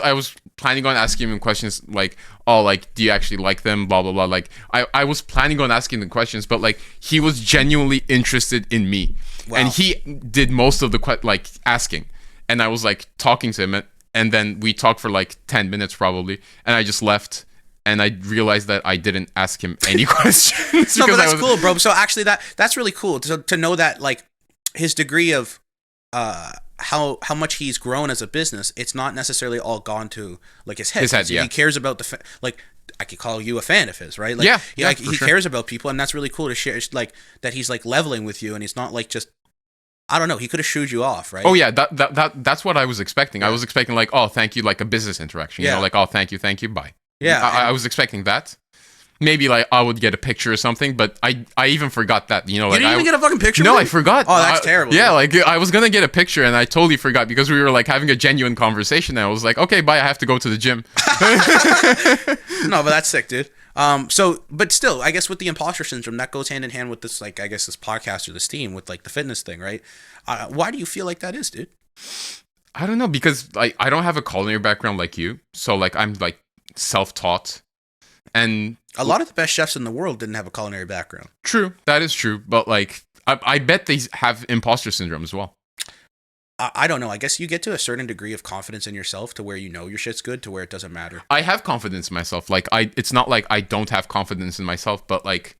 I was planning on asking him questions like, oh, like, do you actually like them, blah blah blah. Like I was planning on asking the questions, but like he was genuinely interested in me. Wow. And he did most of the like asking, and I was like talking to him, and then we talked for like 10 minutes probably, and I just left. And I realized that I didn't ask him any questions. No, but because that's cool, bro. So actually, that's really cool to know that like his degree of how much he's grown as a business. It's not necessarily all gone to like his head. His head, yeah. He cares about like. I could call you a fan of his, right? Like, Yeah, like for he sure. cares about people, and that's really cool to share. Like that he's like leveling with you, and he's not like just. I don't know. He could have shooed you off, right? Oh yeah, that's what I was expecting. I was expecting like, oh, thank you, like a business interaction. You Yeah. know, like, oh, thank you, bye. Yeah, I was expecting that. Maybe like I would get a picture or something, but I even forgot that. You know, you like didn't even get a fucking picture. no, of I it? forgot. Oh, that's terrible. Yeah, dude. like I was gonna get a picture and I totally forgot because we were like having a genuine conversation. And I was like, okay, bye. I have to go to the gym. No, but that's sick, dude. So, but still, I guess with the imposter syndrome, that goes hand in hand with this, like, I guess this podcast or this team with like the fitness thing, right? Why do you feel like that is, dude? I don't know because like I don't have a culinary background like you, so like I'm like self-taught, and A lot of the best chefs in the world didn't have a culinary background. true, that is true. But like I bet they have imposter syndrome as well. I don't know. I guess you get to a certain degree of confidence in yourself to where you know your shit's good to where it doesn't matter. I have confidence in myself. Like it's not like I don't have confidence in myself, but like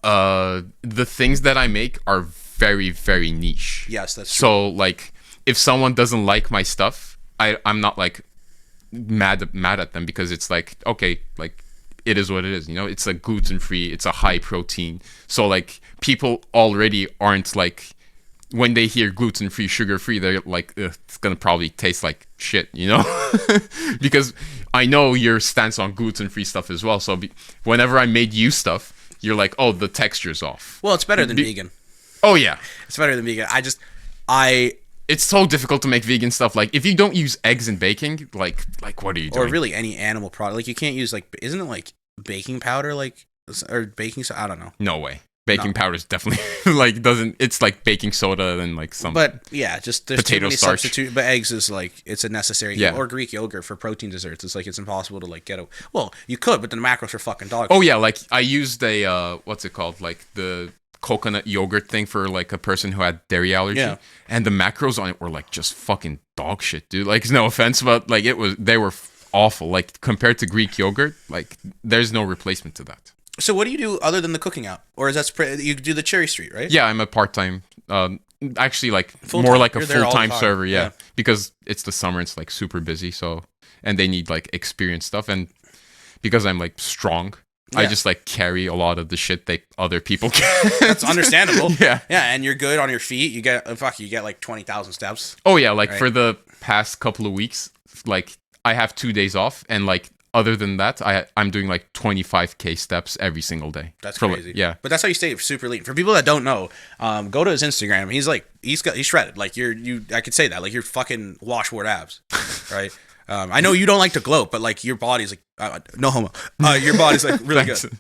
the things that I make are very, very niche. Yes, that's true. So like if someone doesn't like my stuff, I'm not like mad at them because it's like, okay, like it is what it is, you know. It's like gluten free, it's a high protein. So like people already aren't like, when they hear gluten free, sugar free, they're like, it's gonna probably taste like shit, you know. Because I know your stance on gluten free stuff as well. So whenever I made you stuff, you're like, oh, the texture's off. Well, it's better than vegan. Oh yeah, It's better than vegan. it's so difficult to make vegan stuff. Like if you don't use eggs in baking, like what are you doing? Or really any animal product. Like you can't use like, isn't it like baking powder, like, or baking soda? I don't know. No way. Baking powder is definitely like doesn't. It's like baking soda and like some. But yeah, just there's Potato too many starch. substitute. But eggs is like it's a necessary. Yeah. Or Greek yogurt for protein desserts. It's like it's impossible to like get a. Well, you could, but the macros are fucking dog. Oh yeah, like I used a what's it called? Like the coconut yogurt thing for like a person who had dairy allergy. Yeah. And the macros on it were like just fucking dog shit, dude. Like no offense, but like they were awful. Like compared to Greek yogurt, like there's no replacement to that. So what do you do other than the cooking out, or is that you do the Cherry Street, right? Yeah, I'm a part-time, actually like Full-time. more like a You're there all the full-time time. server, yeah. Yeah. Because it's the summer, it's like super busy, so, and they need like experienced stuff, and because I'm like strong, I Yeah. just like carry a lot of the shit that other people can. That's understandable. Yeah. Yeah, and you're good on your feet. You get you get like 20,000 steps. Oh yeah, like Right. for the past couple of weeks, like I have 2 days off, and like other than that, I'm doing like 25K steps every single day. That's For, like, crazy. yeah. But that's how you stay super lean. For people that don't know, go to his Instagram. He's shredded. Like I could say that. Like you're fucking washboard abs, right? I know you don't like to gloat, but like your body's like no homo. Your body's like really good.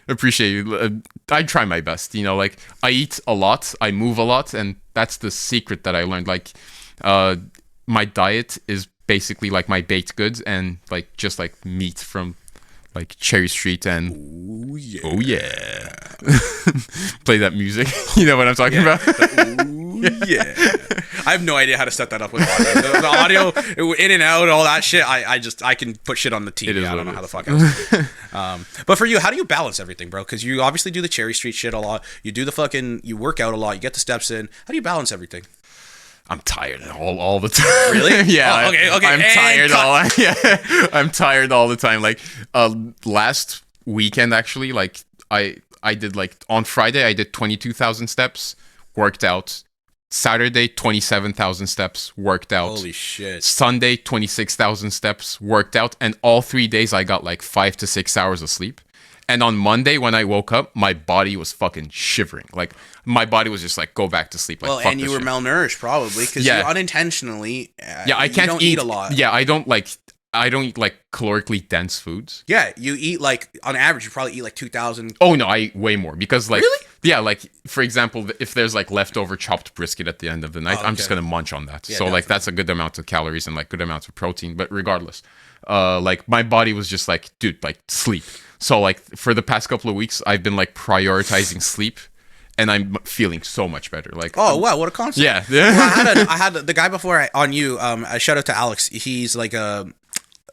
Appreciate you. I try my best. You know, like I eat a lot, I move a lot, and that's the secret that I learned. Like, my diet is basically like my baked goods and like just like meat from like Cherry Street and oh yeah, play that music. You know what I'm talking about? Yeah. I have no idea how to set that up with audio. The audio in and out, all that shit. I can put shit on the TV. It is I what don't know it how the is. fuck else. But for you, how do you balance everything, bro? Because you obviously do the Cherry Street shit a lot. You do you work out a lot. You get the steps in. How do you balance everything? I'm tired all the time. Really? Yeah. Oh, okay. I'm And tired cut. yeah. I'm tired all the time. Like last weekend actually, like I did like on Friday I did 22,000 steps, worked out. Saturday 27,000 steps, worked out. Holy shit. Sunday 26,000 steps, worked out, and all 3 days I got like 5 to 6 hours of sleep. And on Monday when I woke up, my body was fucking shivering. Like my body was just like, go back to sleep. Like, Well, fuck and you this were shit. malnourished probably because Yeah. you unintentionally. Yeah, I can't you don't eat a lot. Yeah, I don't eat like calorically dense foods. Yeah, you eat like on average you probably eat like 2,000. Oh no, I eat way more because like Really? yeah, like for example, if there's like leftover chopped brisket at the end of the night, Oh, I'm just okay. gonna munch on that. Yeah, So like definitely. that's a good amount of calories and like good amounts of protein. But regardless, like my body was just like, dude, like sleep. So like for the past couple of weeks, I've been like prioritizing sleep, and I'm feeling so much better. Like Oh wow, what a concept! yeah, Well, I had the guy before on you. A shout out to Alex. He's like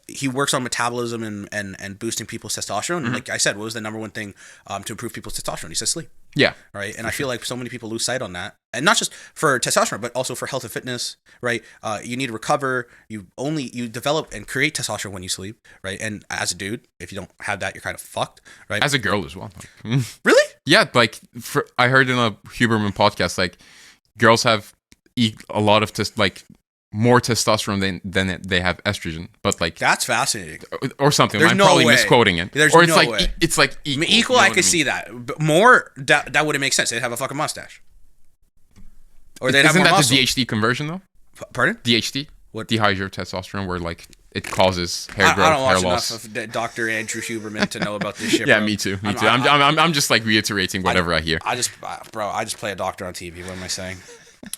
he works on metabolism and boosting people's testosterone. Mm-hmm. And like I said, what was the number one thing to improve people's testosterone? He says sleep. yeah. Right, and I feel like so many people lose sight on that, and not just for testosterone, but also for health and fitness. Right, you need to recover. You develop and create testosterone when you sleep. Right, and as a dude, if you don't have that, you're kind of fucked. Right, As a girl as well. Like, really? yeah, like I heard in a Huberman podcast, like girls have eat a lot of like more testosterone than they have estrogen, but like That's fascinating. or something. There's I'm no probably way. misquoting it. There's or it's no like way. it's like I equal. mean, equal, you know I what could mean? see that. But more, that wouldn't make sense. They'd have a fucking mustache. Or they'd have Isn't more that muscle. the DHT conversion though? Pardon? DHT? What? Dehydrotestosterone, where like it causes hair growth, I don't watch hair loss. enough of Dr. Andrew Huberman to know about this shit, Yeah, bro. me too. I'm just like reiterating whatever I hear. I just play a doctor on TV. What am I saying?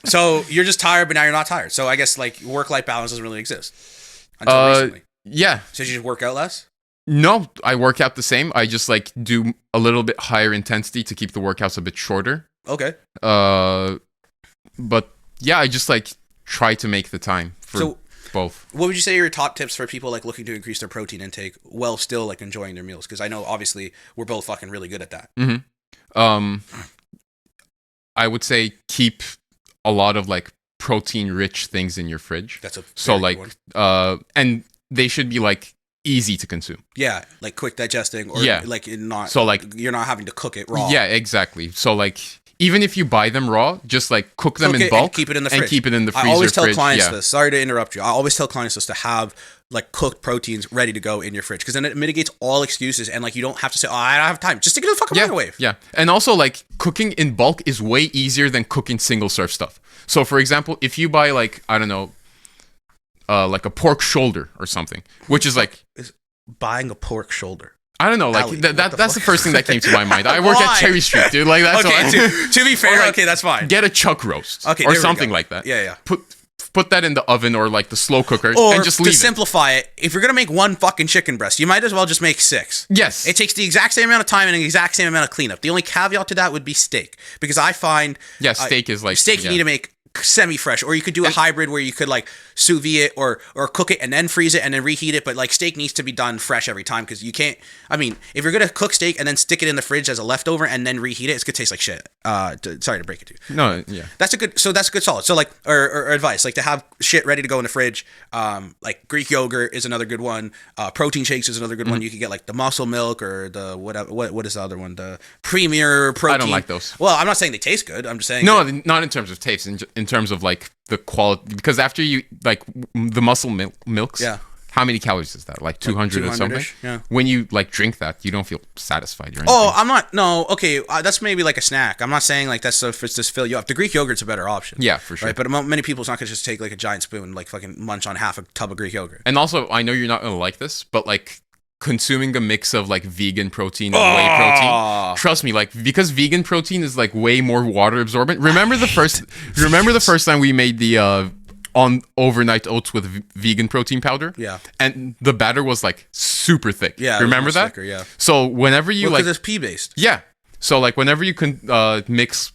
So you're just tired, but now you're not tired. So I guess like work-life balance doesn't really exist until recently. Yeah. So you just work out less? No, I work out the same. I just like do a little bit higher intensity to keep the workouts a bit shorter. Okay. But yeah, I just like try to make the time for both. What would you say are your top tips for people like looking to increase their protein intake while still like enjoying their meals? Because I know obviously we're both fucking really good at that. Mm-hmm. I would say keep a lot of like protein rich things in your fridge. That's a so very like good one. and they should be like easy to consume. Yeah, like quick digesting or like not so like you're not having to cook it raw. Yeah, exactly. So like even if you buy them raw, just like cook them in bulk and keep it in the fridge. and keep it in the freezer. I always tell clients yeah. this. Sorry to interrupt you. I always tell clients this to have like cooked proteins ready to go in your fridge because then it mitigates all excuses and like you don't have to say, "Oh, I don't have time." Just stick it in the fucking microwave. Yeah, and also like cooking in bulk is way easier than cooking single serve stuff. So for example, if you buy like I don't know, like a pork shoulder or something, which is like buying a pork shoulder. I don't know, like Ali, that's the first thing that came to my mind. I work at Cherry Street, dude. Like that's okay. why. To be fair, Or, like, okay, that's fine. Get a chuck roast, Okay, or something like that. Yeah. Put that in the oven or like the slow cooker, Or and just to leave it. simplify it, if you're gonna make one fucking chicken breast, you might as well just make 6. Yes, It takes the exact same amount of time and the exact same amount of cleanup. The only caveat to that would be steak, because I find steak is like steak you need to make semi-fresh, or you could do a hybrid where you could like sous vide it or cook it and then freeze it and then reheat it, but like steak needs to be done fresh every time because you can't. I mean, if you're gonna cook steak and then stick it in the fridge as a leftover and then reheat it, it's gonna taste like shit. Sorry to break it to you. No, yeah. That's a good solid. So like or advice, like to have shit ready to go in the fridge. Like Greek yogurt is another good one. Protein shakes is another good one. You could get like the muscle milk or the whatever. What is the other one? The premier protein. I don't like those. Well, I'm not saying they taste good. I'm just saying No, not in terms of taste. In terms of like the quality, because after you like the muscle milks. Yeah. How many calories is that? Like 200 or something? Yeah. When you like drink that, you don't feel satisfied or anything. Oh, I'm not. No, okay. That's maybe like a snack. I'm not saying like that's stuff just fill you up. The Greek yogurt's a better option. Yeah, for sure. Right, but many people's not gonna just take like a giant spoon, like fucking munch on half a tub of Greek yogurt. And also, I know you're not gonna like this, but like consuming a mix of like vegan protein and whey protein, trust me, like because vegan protein is like way more water absorbent. Remember the first time we made the on overnight oats with vegan protein powder? Yeah. And the batter was like super thick. Yeah. Remember that? Thicker, yeah. So whenever you like, because it's pea based. yeah. So like whenever you can mix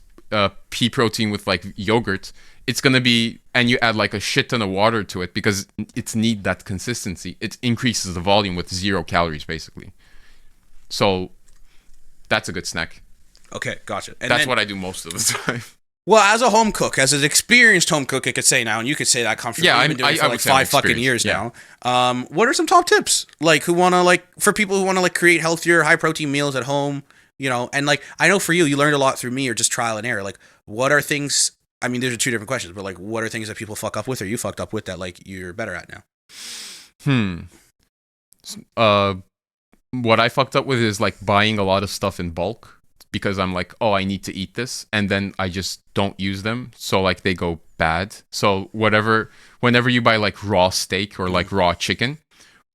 pea protein with like yogurt, it's gonna be, and you add like a shit ton of water to it because it's need that consistency. It increases the volume with 0 calories basically. So that's a good snack. Okay, gotcha. And that's then, what I do most of the time. well, as a home cook, as an experienced home cook, I could say now, and you could say that comfortably. Yeah, I've been doing it for like 5 fucking years now. What are some top tips? Like who wanna like for people who wanna like create healthier, high protein meals at home, you know, and like I know for you learned a lot through me or just trial and error. Like what are things, I mean, these are 2 different questions, but like what are things that people fuck up with or you fucked up with that like you're better at now? What I fucked up with is like buying a lot of stuff in bulk because I'm like, oh, I need to eat this, and then I just don't use them, so like they go bad. So whenever you buy like raw steak or like raw chicken,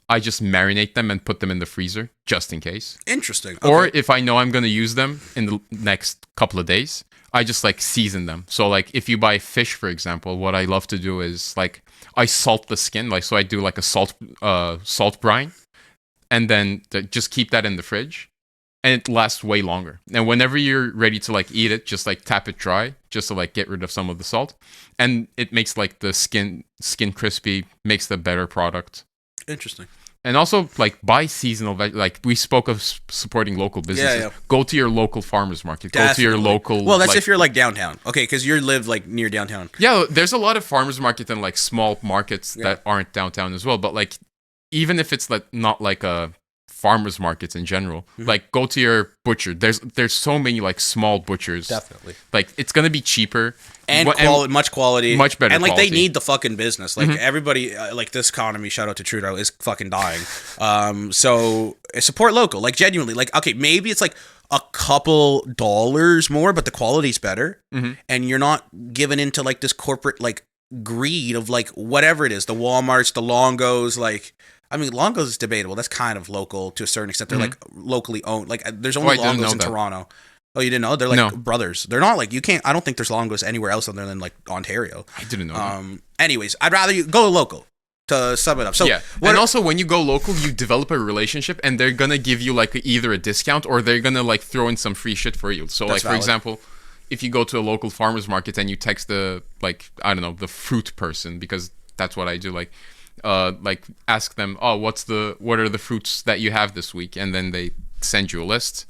I just marinate them and put them in the freezer just in case. Interesting. Okay. Or if I know I'm gonna use them in the next couple of days, I just like season them. So like if you buy fish, for example, what I love to do is like I salt the skin, like so I do like a salt brine, and then just keep that in the fridge, and it lasts way longer. And whenever you're ready to like eat it, just like tap it dry, just to like get rid of some of the salt, and it makes like the skin crispy, makes the better product. Interesting. And also, like, buy seasonal like we spoke of supporting local businesses. Yeah. Go to your local farmer's market. Definitely. Go to your local. Well, that's like, if you're like downtown. Okay, because you live like near downtown. Yeah, there's a lot of farmers market and like small markets that aren't downtown as well. But like, even if it's like not like a farmers markets in general. Like, go to your butcher. There's so many like small butchers. Definitely. Like, it's gonna be cheaper and much quality, much better, and like quality. they need the fucking business. Like everybody, like this economy. Shout out to Trudeau, is fucking dying. So support local. Like genuinely. Like okay, maybe it's like a couple dollars more, but the quality's better, and you're not given into like this corporate like greed of like whatever it is, the Walmarts, the Longos. Like I mean, Longos is debatable. That's kind of local to a certain extent. They're like locally owned. Like there's only Longos in Toronto. Oh, you didn't know? They're like brothers. They're not like, you can't, I don't think there's Longos anywhere else other than like Ontario. I didn't know that. Anyways, I'd rather you go local to sum it up. So yeah, and also when you go local, you develop a relationship, and they're gonna give you like either a discount or they're gonna like throw in some free shit for you. So like for example, if you go to a local farmer's market and you text the like I don't know the fruit person, because that's what I do, like ask them, oh, what are the fruits that you have this week, and then they send you a list.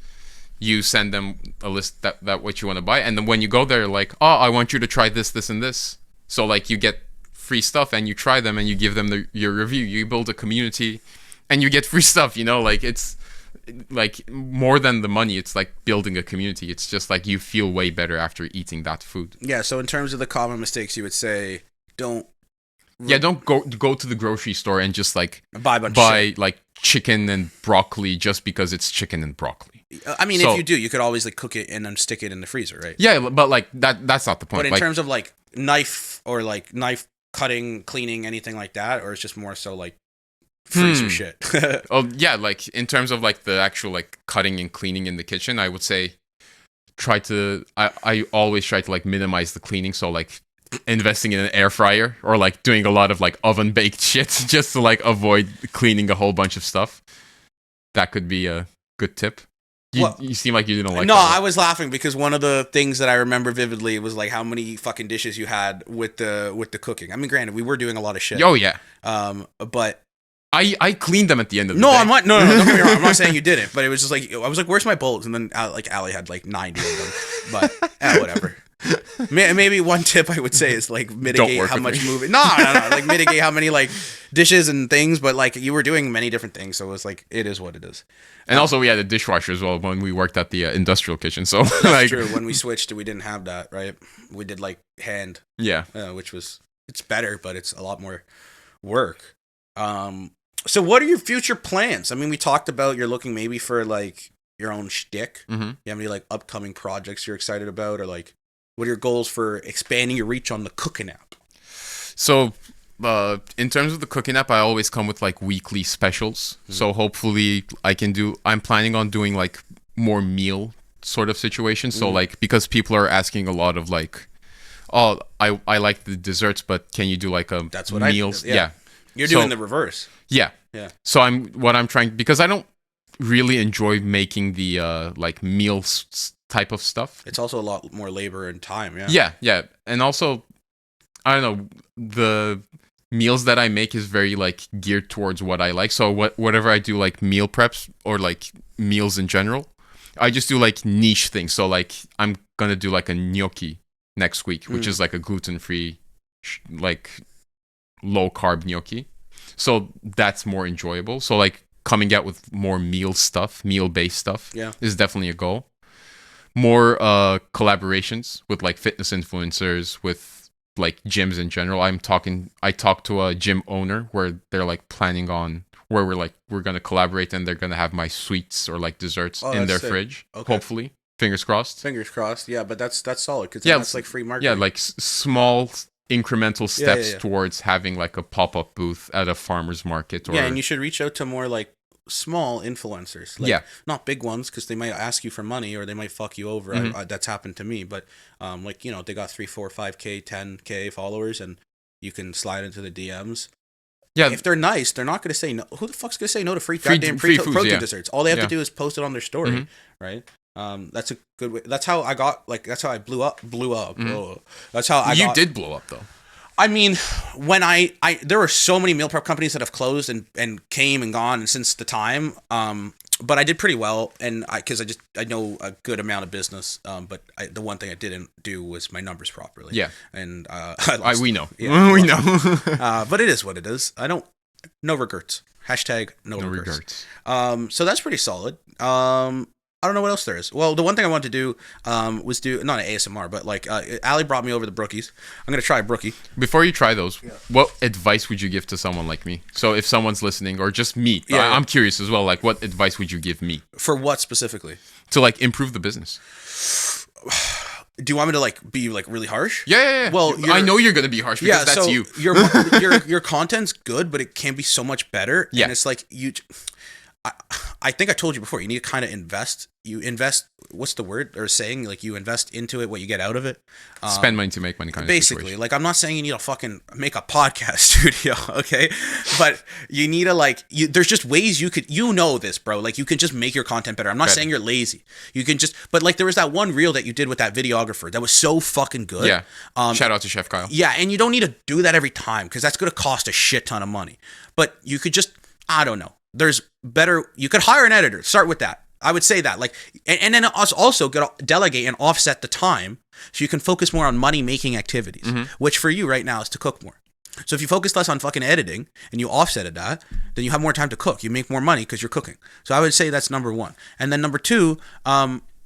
You send them a list that what you want to buy, and then when you go there, like, oh, I want you to try this, this, and this. So like you get free stuff, and you try them, and you give them your review. You build a community, and you get free stuff. You know, like it's like more than the money. It's like building a community. It's just like you feel way better after eating that food. Yeah. So in terms of the common mistakes, you would say don't go to the grocery store and just like buy like chicken and broccoli just because it's chicken and broccoli. I mean, if you do, you could always like cook it and then stick it in the freezer, right? Yeah, but like that's not the point. But in like, terms of like knife cutting, cleaning, anything like that, or it's just more so like freezer shit. Oh yeah, like in terms of like the actual like cutting and cleaning in the kitchen, I would say I always try to like minimize the cleaning. So like investing in an air fryer or like doing a lot of like oven baked shit just to like avoid cleaning a whole bunch of stuff. That could be a good tip. You seem like you didn't like that. No, I was laughing because one of the things that I remember vividly was like how many fucking dishes you had with the cooking. I mean, granted, we were doing a lot of shit. Oh yeah. But I cleaned them at the end of the day. I'm not. No, don't get me wrong. I'm not saying you didn't, but it was just like I was like, "Where's my bowls?" And then like Allie had like 90 of them. But whatever. Maybe one tip I would say is like mitigate how much moving. No, like mitigate how many like dishes and things. But like you were doing many different things, so it was like it is what it is. And also we had a dishwasher as well when we worked at the industrial kitchen. So that's like, true. When we switched, we didn't have that, right? We did like hand. Yeah. Which was it's better, but it's a lot more work. So what are your future plans? I mean, we talked about you're looking maybe for like your own shtick. You have any like upcoming projects you're excited about, or like what are your goals for expanding your reach on the cooking app? So, in terms of the cooking app, I always come with like weekly specials. So hopefully I'm planning on doing like more meal sort of situations. So like, because people are asking a lot of like, oh, I like the desserts, but can you do like a meals? Yeah. You're doing the reverse. Yeah. Yeah. So I'm trying, because I don't really enjoy making the like meals type of stuff. It's also a lot more labor and time. Yeah. And also, I don't know, the meals that I make is very like geared towards what I like. So whatever I do, like meal preps or like meals in general, I just do like niche things. So like I'm gonna do like a gnocchi next week, which is like a gluten-free like low carb gnocchi. So that's more enjoyable. So like coming out with more meal-based stuff is definitely a goal. More collaborations with like fitness influencers, with like gyms in general. I talked to a gym owner where they're like planning on where we're gonna collaborate, and they're gonna have my sweets or like desserts in their fridge. Okay. Hopefully, fingers crossed. Fingers crossed. Yeah, but that's solid because that's like free marketing. Yeah, like small incremental steps towards having like a pop-up booth at a farmer's market. Or and you should reach out to more like small influencers, like not big ones, because they might ask you for money or they might fuck you over. That's happened to me, but like they got 3, 4, 5K 10K followers, and you can slide into the DMs. If they're nice, they're not going to say no. Who the fuck's going to say no to free goddamn protein desserts? All they have to do is post it on their story, right? That's a good way. That's how I got that's how I blew up. That's how you did blow up though. I mean, when I there were so many meal prep companies that have closed and came and gone and since the time. But I did pretty well, and because I know a good amount of business. But the one thing I didn't do was my numbers properly. Yeah, and we know. Yeah, we know. But it is what it is. No regrets. Hashtag no No regrets. regrets. So that's pretty solid. I don't know what else there is. Well, the one thing I wanted to do was do not an ASMR, but like Ali brought me over the brookies. I'm gonna try a brookie. Before you try those, what advice would you give to someone like me? So if someone's listening, or just me, I'm curious as well. Like, what advice would you give me For what specifically? to like improve the business? Do you want me to like be like really harsh? Yeah. Well, I know you're gonna be harsh because that's so you. your content's good, but it can be so much better. Yeah. And it's like I think I told you before, you need to kind of invest. You invest, what's the word or saying? Like you invest into it, what you get out of it. Spend money to make money, kind of basically. situation. Like I'm not saying you need to fucking make a podcast studio, okay? But you need to there's just ways you could, this, bro. Like you can just make your content better. I'm not saying you're lazy. You can just, but like there was that one reel that you did with that videographer that was so fucking good. Yeah. Shout out to Chef Kyle. Yeah, and you don't need to do that every time because that's going to cost a shit ton of money. But you could just, I don't know. There's better, you could hire an editor. Start with that. I would say that. Like, and then also delegate and offset the time so you can focus more on money making activities, which for you right now is to cook more. So if you focus less on fucking editing and you offset that, then you have more time to cook. You make more money because you're cooking. So I would say that's number one. And then number two,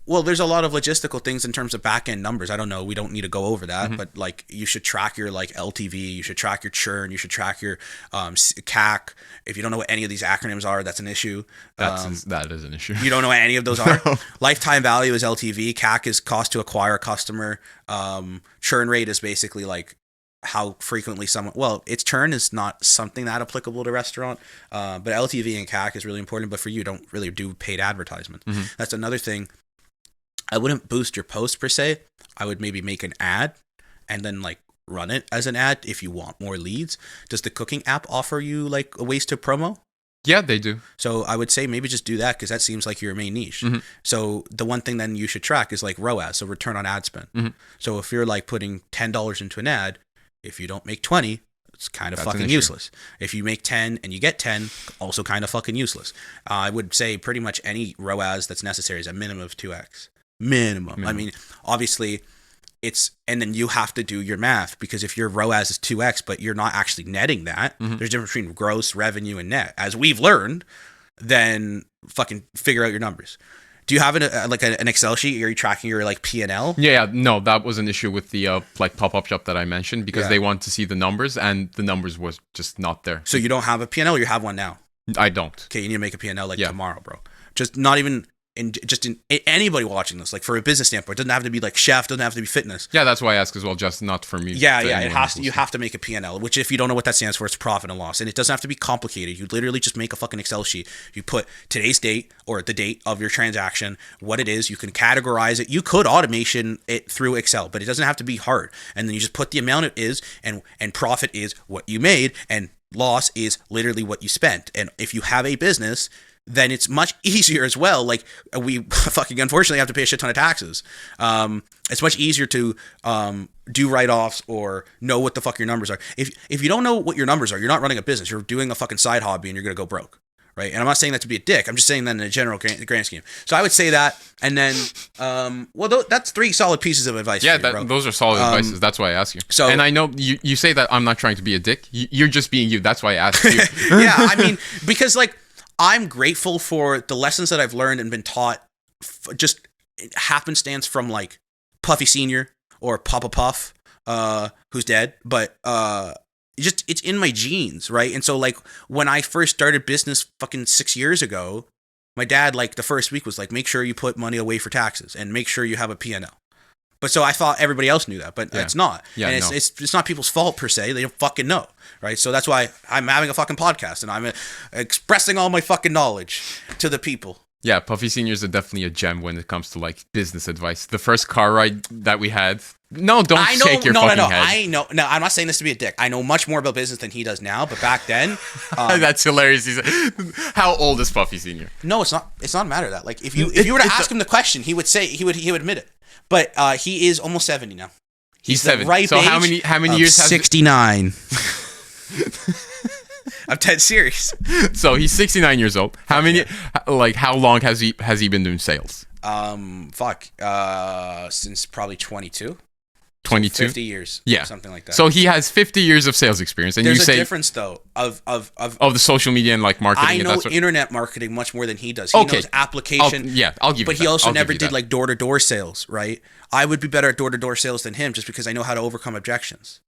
well, there's a lot of logistical things in terms of back-end numbers. I don't know. We don't need to go over that, but like you should track your like LTV, you should track your churn, you should track your CAC. If you don't know what any of these acronyms are, that's an issue. That is an issue. You don't know what any of those are? Lifetime value is LTV. CAC is cost to acquire a customer. Churn rate is basically like how frequently its churn is not something that applicable to restaurant, but LTV and CAC is really important. But for you, don't really do paid advertisements. That's another thing. I wouldn't boost your post per se. I would maybe make an ad and then like run it as an ad if you want more leads. Does the cooking app offer you like a ways to promo? Yeah, they do. So I would say maybe just do that because that seems like your main niche. So the one thing then you should track is like ROAS, so return on ad spend. So if you're like putting $10 into an ad, if you don't make 20, it's kind of fucking useless. If you make 10 and you get 10, also kind of fucking useless. I would say pretty much any ROAS that's necessary is a minimum of 2x. Minimum. I mean, obviously and then you have to do your math because if your ROAS is 2x, but you're not actually netting that, there's a difference between gross revenue and net. As we've learned, then fucking figure out your numbers. Do you have an Excel sheet? Are you tracking your like P&L? Yeah, no, that was an issue with the like pop-up shop that I mentioned because they want to see the numbers and the numbers was just not there. So you don't have a P&L or you have one now? I don't. Okay, you need to make a P&L tomorrow, bro. Just not even... anybody watching this, like for a business standpoint, it doesn't have to be like chef, doesn't have to be fitness. Yeah, that's why I ask as well, just not for me. Yeah, it has to. You have to make a P&L, which if you don't know what that stands for, it's profit and loss, and it doesn't have to be complicated. You literally just make a fucking Excel sheet. You put today's date or the date of your transaction, what it is. You can categorize it. You could automation it through Excel, but it doesn't have to be hard. And then you just put the amount it is, and profit is what you made, and loss is literally what you spent. And if you have a business, then it's much easier as well. Like we fucking unfortunately have to pay a shit ton of taxes. It's much easier to do write-offs or know what the fuck your numbers are. If you don't know what your numbers are, you're not running a business. You're doing a fucking side hobby and you're gonna go broke, right? And I'm not saying that to be a dick. I'm just saying that in a general grand scheme. So I would say that, and then that's 3 solid pieces of advice. Yeah, for you, bro. Those are solid advices. That's why I ask you. So, and I know you say that I'm not trying to be a dick. You're just being you. That's why I asked you. Yeah, I mean because like. I'm grateful for the lessons that I've learned and been taught just happenstance from like Puffy Senior or Papa Puff, who's dead, but it's in my genes, right? And so like when I first started business fucking 6 years ago, my dad like the first week was like, make sure you put money away for taxes and make sure you have a P&L. But so I thought everybody else knew that, but it's not. Yeah, and it's not people's fault per se. They don't fucking know, right? So that's why I'm having a fucking podcast and I'm expressing all my fucking knowledge to the people. Yeah, Puffy Seniors are definitely a gem when it comes to like business advice. The first car ride that we had. No, don't shake your fucking head. I know. No, I'm not saying this to be a dick. I know much more about business than he does now, but back then, that's hilarious. How old is Puffy Senior? No, it's not. It's not a matter of that. Like if you were to ask him the question, he would say he would admit it. But he is almost 70 now. He's 70. Ripe so age how many years? 69. I'm dead serious. So he's 69 years old. How long has he been doing sales? Since probably 22. 22. 50 years. Yeah. Something like that. So he has 50 years of sales experience. And there's you a say difference, though, of the social media and like marketing. I and know that's what, internet marketing much more than he does. He knows application. I'll give you But that. he also I'll never give you did that. like door-to-door sales, right? I would be better at door-to-door sales than him just because I know how to overcome objections,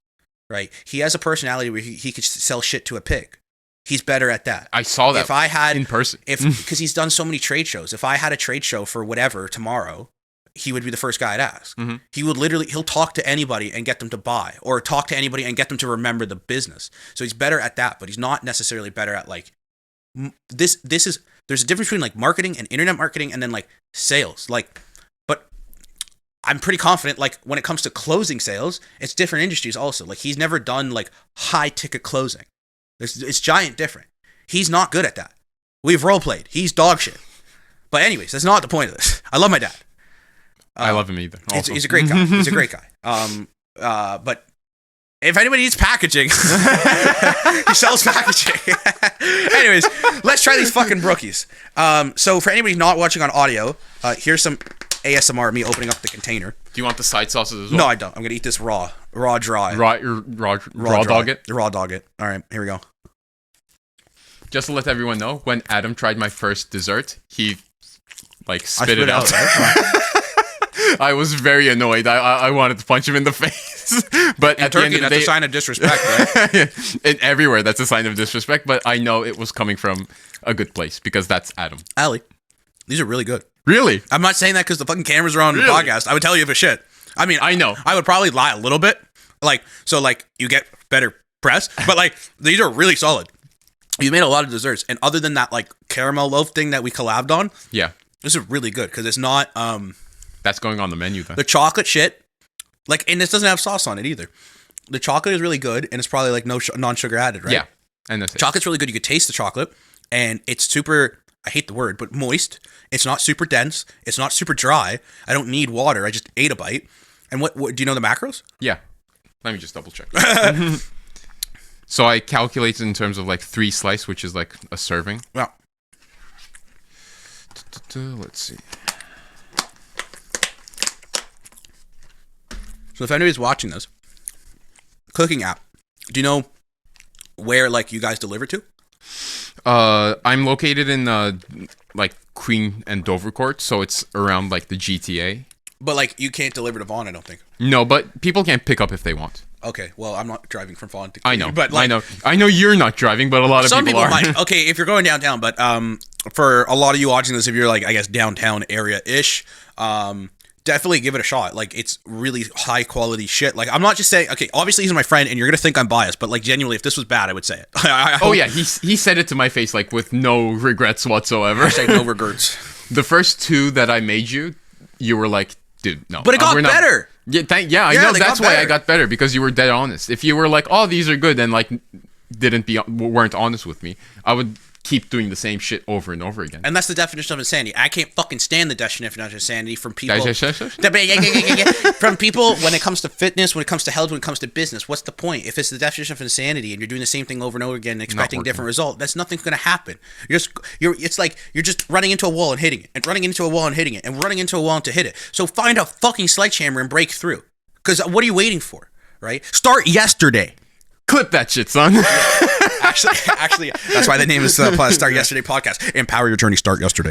right? He has a personality where he could sell shit to a pig. He's better at that. I saw that if I had, in person. Because he's done so many trade shows. If I had a trade show for whatever tomorrow, he would be the first guy I'd ask. Mm-hmm. He'll talk to anybody and get them to buy, or talk to anybody and get them to remember the business. So he's better at that, but he's not necessarily better at like this is, there's a difference between like marketing and internet marketing and then like sales. Like, but I'm pretty confident like when it comes to closing sales, it's different industries also. Like he's never done like high ticket closing. It's giant different. He's not good at that. We've role played. He's dog shit. But anyways, that's not the point of this. I love my dad. I love him either. He's a great guy. He's a great guy. But if anybody needs packaging, he sells packaging. Anyways, let's try these fucking brookies. So for anybody not watching on audio, here's some ASMR of me opening up the container. Do you want the side sauces as well? No, I don't. I'm gonna eat this raw dry. Raw dry. dog it? Raw dog it. All right, here we go. Just to let everyone know, when Adam tried my first dessert, he like spit it out. I was very annoyed. I wanted to punch him in the face. But in at Turkey, the end of the that's day, a sign of disrespect, right? everywhere, that's a sign of disrespect. But I know it was coming from a good place because that's Adam. Ali, these are really good. Really? I'm not saying that because the fucking cameras are on the podcast. I would tell you if it's shit. I mean, I know. I would probably lie a little bit. Like, so like you get better press, but like these are really solid. You made a lot of desserts, and other than that like caramel loaf thing that we collabed on, Yeah. this is really good because it's not That's going on the menu then. the chocolate shit. Like, and this doesn't have sauce on it either. The chocolate is really good, and it's probably like no non-sugar added, right? Yeah. And that's it. Chocolate's really good. You could taste the chocolate, and it's super, I hate the word, but moist. It's not super dense. It's not super dry. I don't need water. I just ate a bite. And what do you know the macros? Yeah. Let me just double check. So I calculate in terms of like 3 slice, which is like a serving. Well, Let's see. so if anybody's watching this, cooking app, do you know where like you guys deliver to? I'm located in like Queen and Dovercourt, so it's around like the GTA. But like you can't deliver to Vaughan, I don't think. No, but people can pick up if they want. Okay, well I'm not driving from Vaughan to I Queen, know, but like, I know you're not driving, but a lot of some people are. might. Okay, if you're going downtown, but for a lot of you watching this, if you're like I guess downtown area ish, definitely give it a shot. Like it's really high quality shit. Like I'm not just saying. Okay, obviously he's my friend, and you're gonna think I'm biased, but like genuinely, if this was bad, I would say it. Oh yeah, he said it to my face like with no regrets whatsoever. Hashtag no regrets. The first 2 that I made you were like, dude, no. But it got we're not- better. Yeah, I Yeah, know. they That's got why I better. got better because you were dead honest. If you were like, oh, these are good, and like weren't honest with me, I would keep doing the same shit over and over again. And that's the definition of insanity. I can't fucking stand the definition of insanity from people. From From people when it comes to fitness, when it comes to health, when it comes to business. What's the point? If it's the definition of insanity and you're doing the same thing over and over again and expecting working. different result, that's nothing's gonna happen. It's like you're just running into a wall and hitting it, and running into a wall and hitting it, and running into a wall to hit it. So find a fucking sledgehammer and break through. Because what are you waiting for? Right? Start yesterday. Clip that shit, son. Actually, that's why the name is Start Yesterday Podcast. Empower your journey. Start yesterday.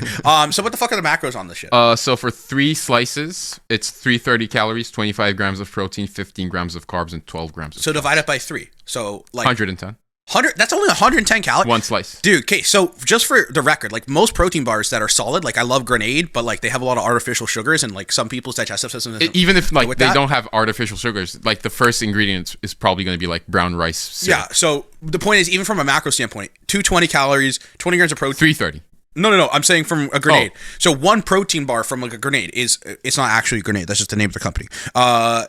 So what the fuck are the macros on this shit? So for 3 slices, it's 330 calories, 25 grams of protein, 15 grams of carbs, and 12 grams of So divide it by 3. So like 110. 100. That's only 110 calories. 1 slice. Dude, okay, so just for the record, like most protein bars that are solid, like I love Grenade, but like they have a lot of artificial sugars and like some people's digestive system. Even if like with they that. don't have artificial sugars, like the first ingredient is probably going to be like brown rice syrup. Yeah, so the point is, even from a macro standpoint, 220 calories, 20 grams of protein. 330. No. I'm saying from a Grenade. So one protein bar from like a Grenade is, it's not actually a Grenade. That's just the name of the company.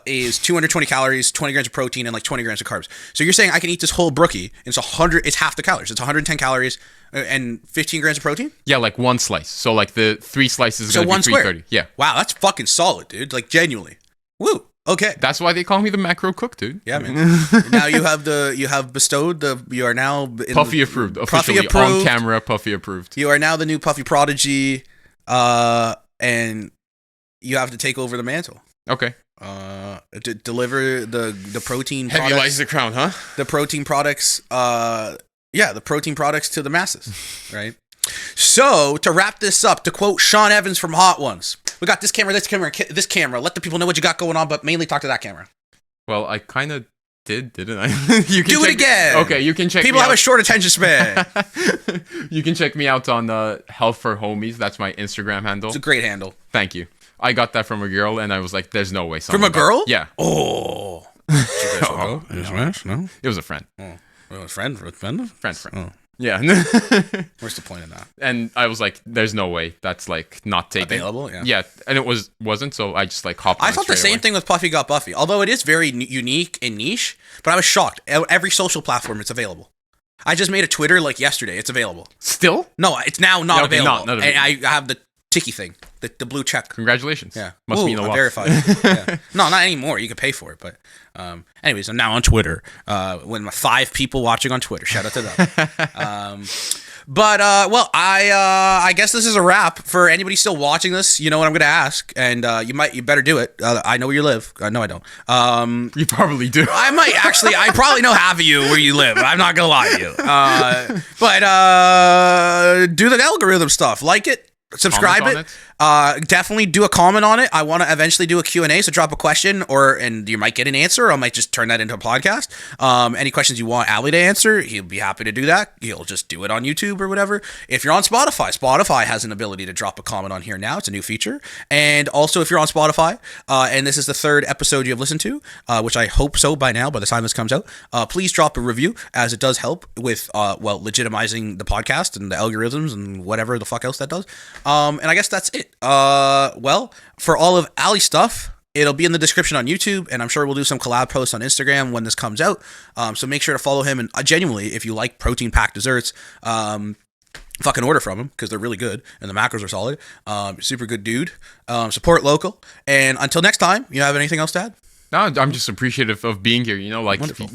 Is 220 calories, 20 grams of protein, and like 20 grams of carbs. So you're saying I can eat this whole brookie. It's 100. It's half the calories. It's 110 calories and 15 grams of protein. Yeah, like 1 slice. So like the 3 slices is So going to one be square. 330. Yeah. Wow, that's fucking solid, dude. Like genuinely. Woo. Okay. That's why they call me the macro cook, dude. Yeah, man. Now you have bestowed you are now Puffy approved. Puffy Officially approved. on camera, Puffy approved. You are now the new Puffy prodigy, and you have to take over the mantle. Okay. Deliver the protein Heavy products, lies the crown, huh? the protein products, the protein products to the masses, right? So, to wrap this up, to quote Sean Evans from Hot Ones, we got this camera, this camera, this camera. Let the people know what you got going on, but mainly talk to that camera. Well, I kind of didn't I? You can Do it again. Okay, you can check People me have out. a short attention span. You can check me out on Health for Homies. That's my Instagram handle. It's a great handle. Thank you. I got that from a girl, and I was like, there's no way. From a girl? Yeah. Oh. Oh, No. it was a friend. Oh. Well, friend? Friend. Oh. Yeah. Where's the point in that? And I was like, there's no way that's like not taken. Available? Yeah. Yeah, and it wasn't, so I just like hopped on I it thought the straight same away. thing with Puffy Got Buffy, although it is very unique and niche, but I was shocked. Every social platform, it's available. I just made a Twitter like yesterday. It's available. Still? No, it's now not Okay, available. not and I have the ticky thing, the blue check. Congratulations. Yeah. Must mean a I'm lot. verified. Yeah. No, not anymore. You can pay for it, but anyways, I'm now on Twitter. When my 5 people watching on Twitter, shout out to them. I guess this is a wrap for anybody still watching this. You know what I'm gonna ask, and you better do it. I know where you live. No, I don't. You probably do. I might actually. I probably know half of you where you live. I'm not gonna lie to you. Do the algorithm stuff. Like it. Subscribe Comment it. Definitely do a comment on it. I want to eventually do a Q&A, so drop a question, and you might get an answer, or I might just turn that into a podcast. Any questions you want Ali to answer, he'll be happy to do that. He'll just do it on YouTube or whatever. If you're on Spotify has an ability to drop a comment on here now. It's a new feature. And also, if you're on Spotify, and this is the 3rd episode you have listened to, which I hope so by now, by the time this comes out, please drop a review, as it does help with, legitimizing the podcast and the algorithms and whatever the fuck else that does. And I guess that's it. For all of Ali's stuff, it'll be in the description on YouTube, and I'm sure we'll do some collab posts on Instagram when this comes out. So make sure to follow him, and genuinely, if you like protein-packed desserts, fucking order from him, because they're really good, and the macros are solid. Super good dude. Support local. And until next time, you have anything else to add? No, I'm just appreciative of being here. You know, like, Wonderful.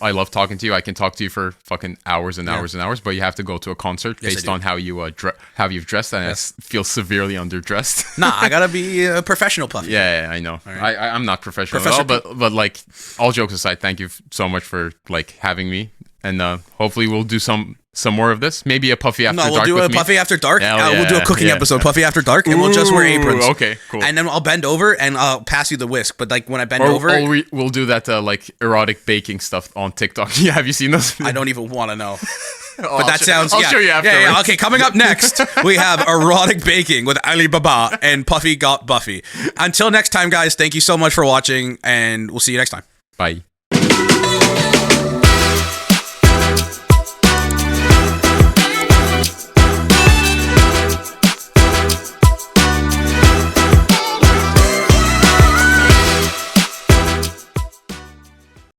I love talking to you. I can talk to you for fucking hours and hours and hours, but you have to go to a concert Yes, based on how you how you've dressed, and Yes. I feel severely underdressed. Nah, I gotta be a professional, Puffy. Yeah, I know. right. I'm not professional at all, but like, all jokes aside, thank you so much for like having me, and hopefully we'll do some more of this. Maybe a Puffy After No, we'll Dark do with a me. Puffy After Dark. Hell We'll do a yeah, cooking yeah. episode, Puffy After Dark, and we'll just wear aprons. Okay, cool. And then I'll bend over and I'll pass you the whisk. But like when I bend Or over, we'll do that like erotic baking stuff on TikTok. Yeah, have you seen those? I don't even want to know. Oh, But that sounds. I'll yeah, show you yeah, afterwards. yeah. Okay, coming up next, we have erotic baking with Ali Baba and Puffy Got Buffy. Until next time, guys. Thank you so much for watching, and we'll see you next time. Bye.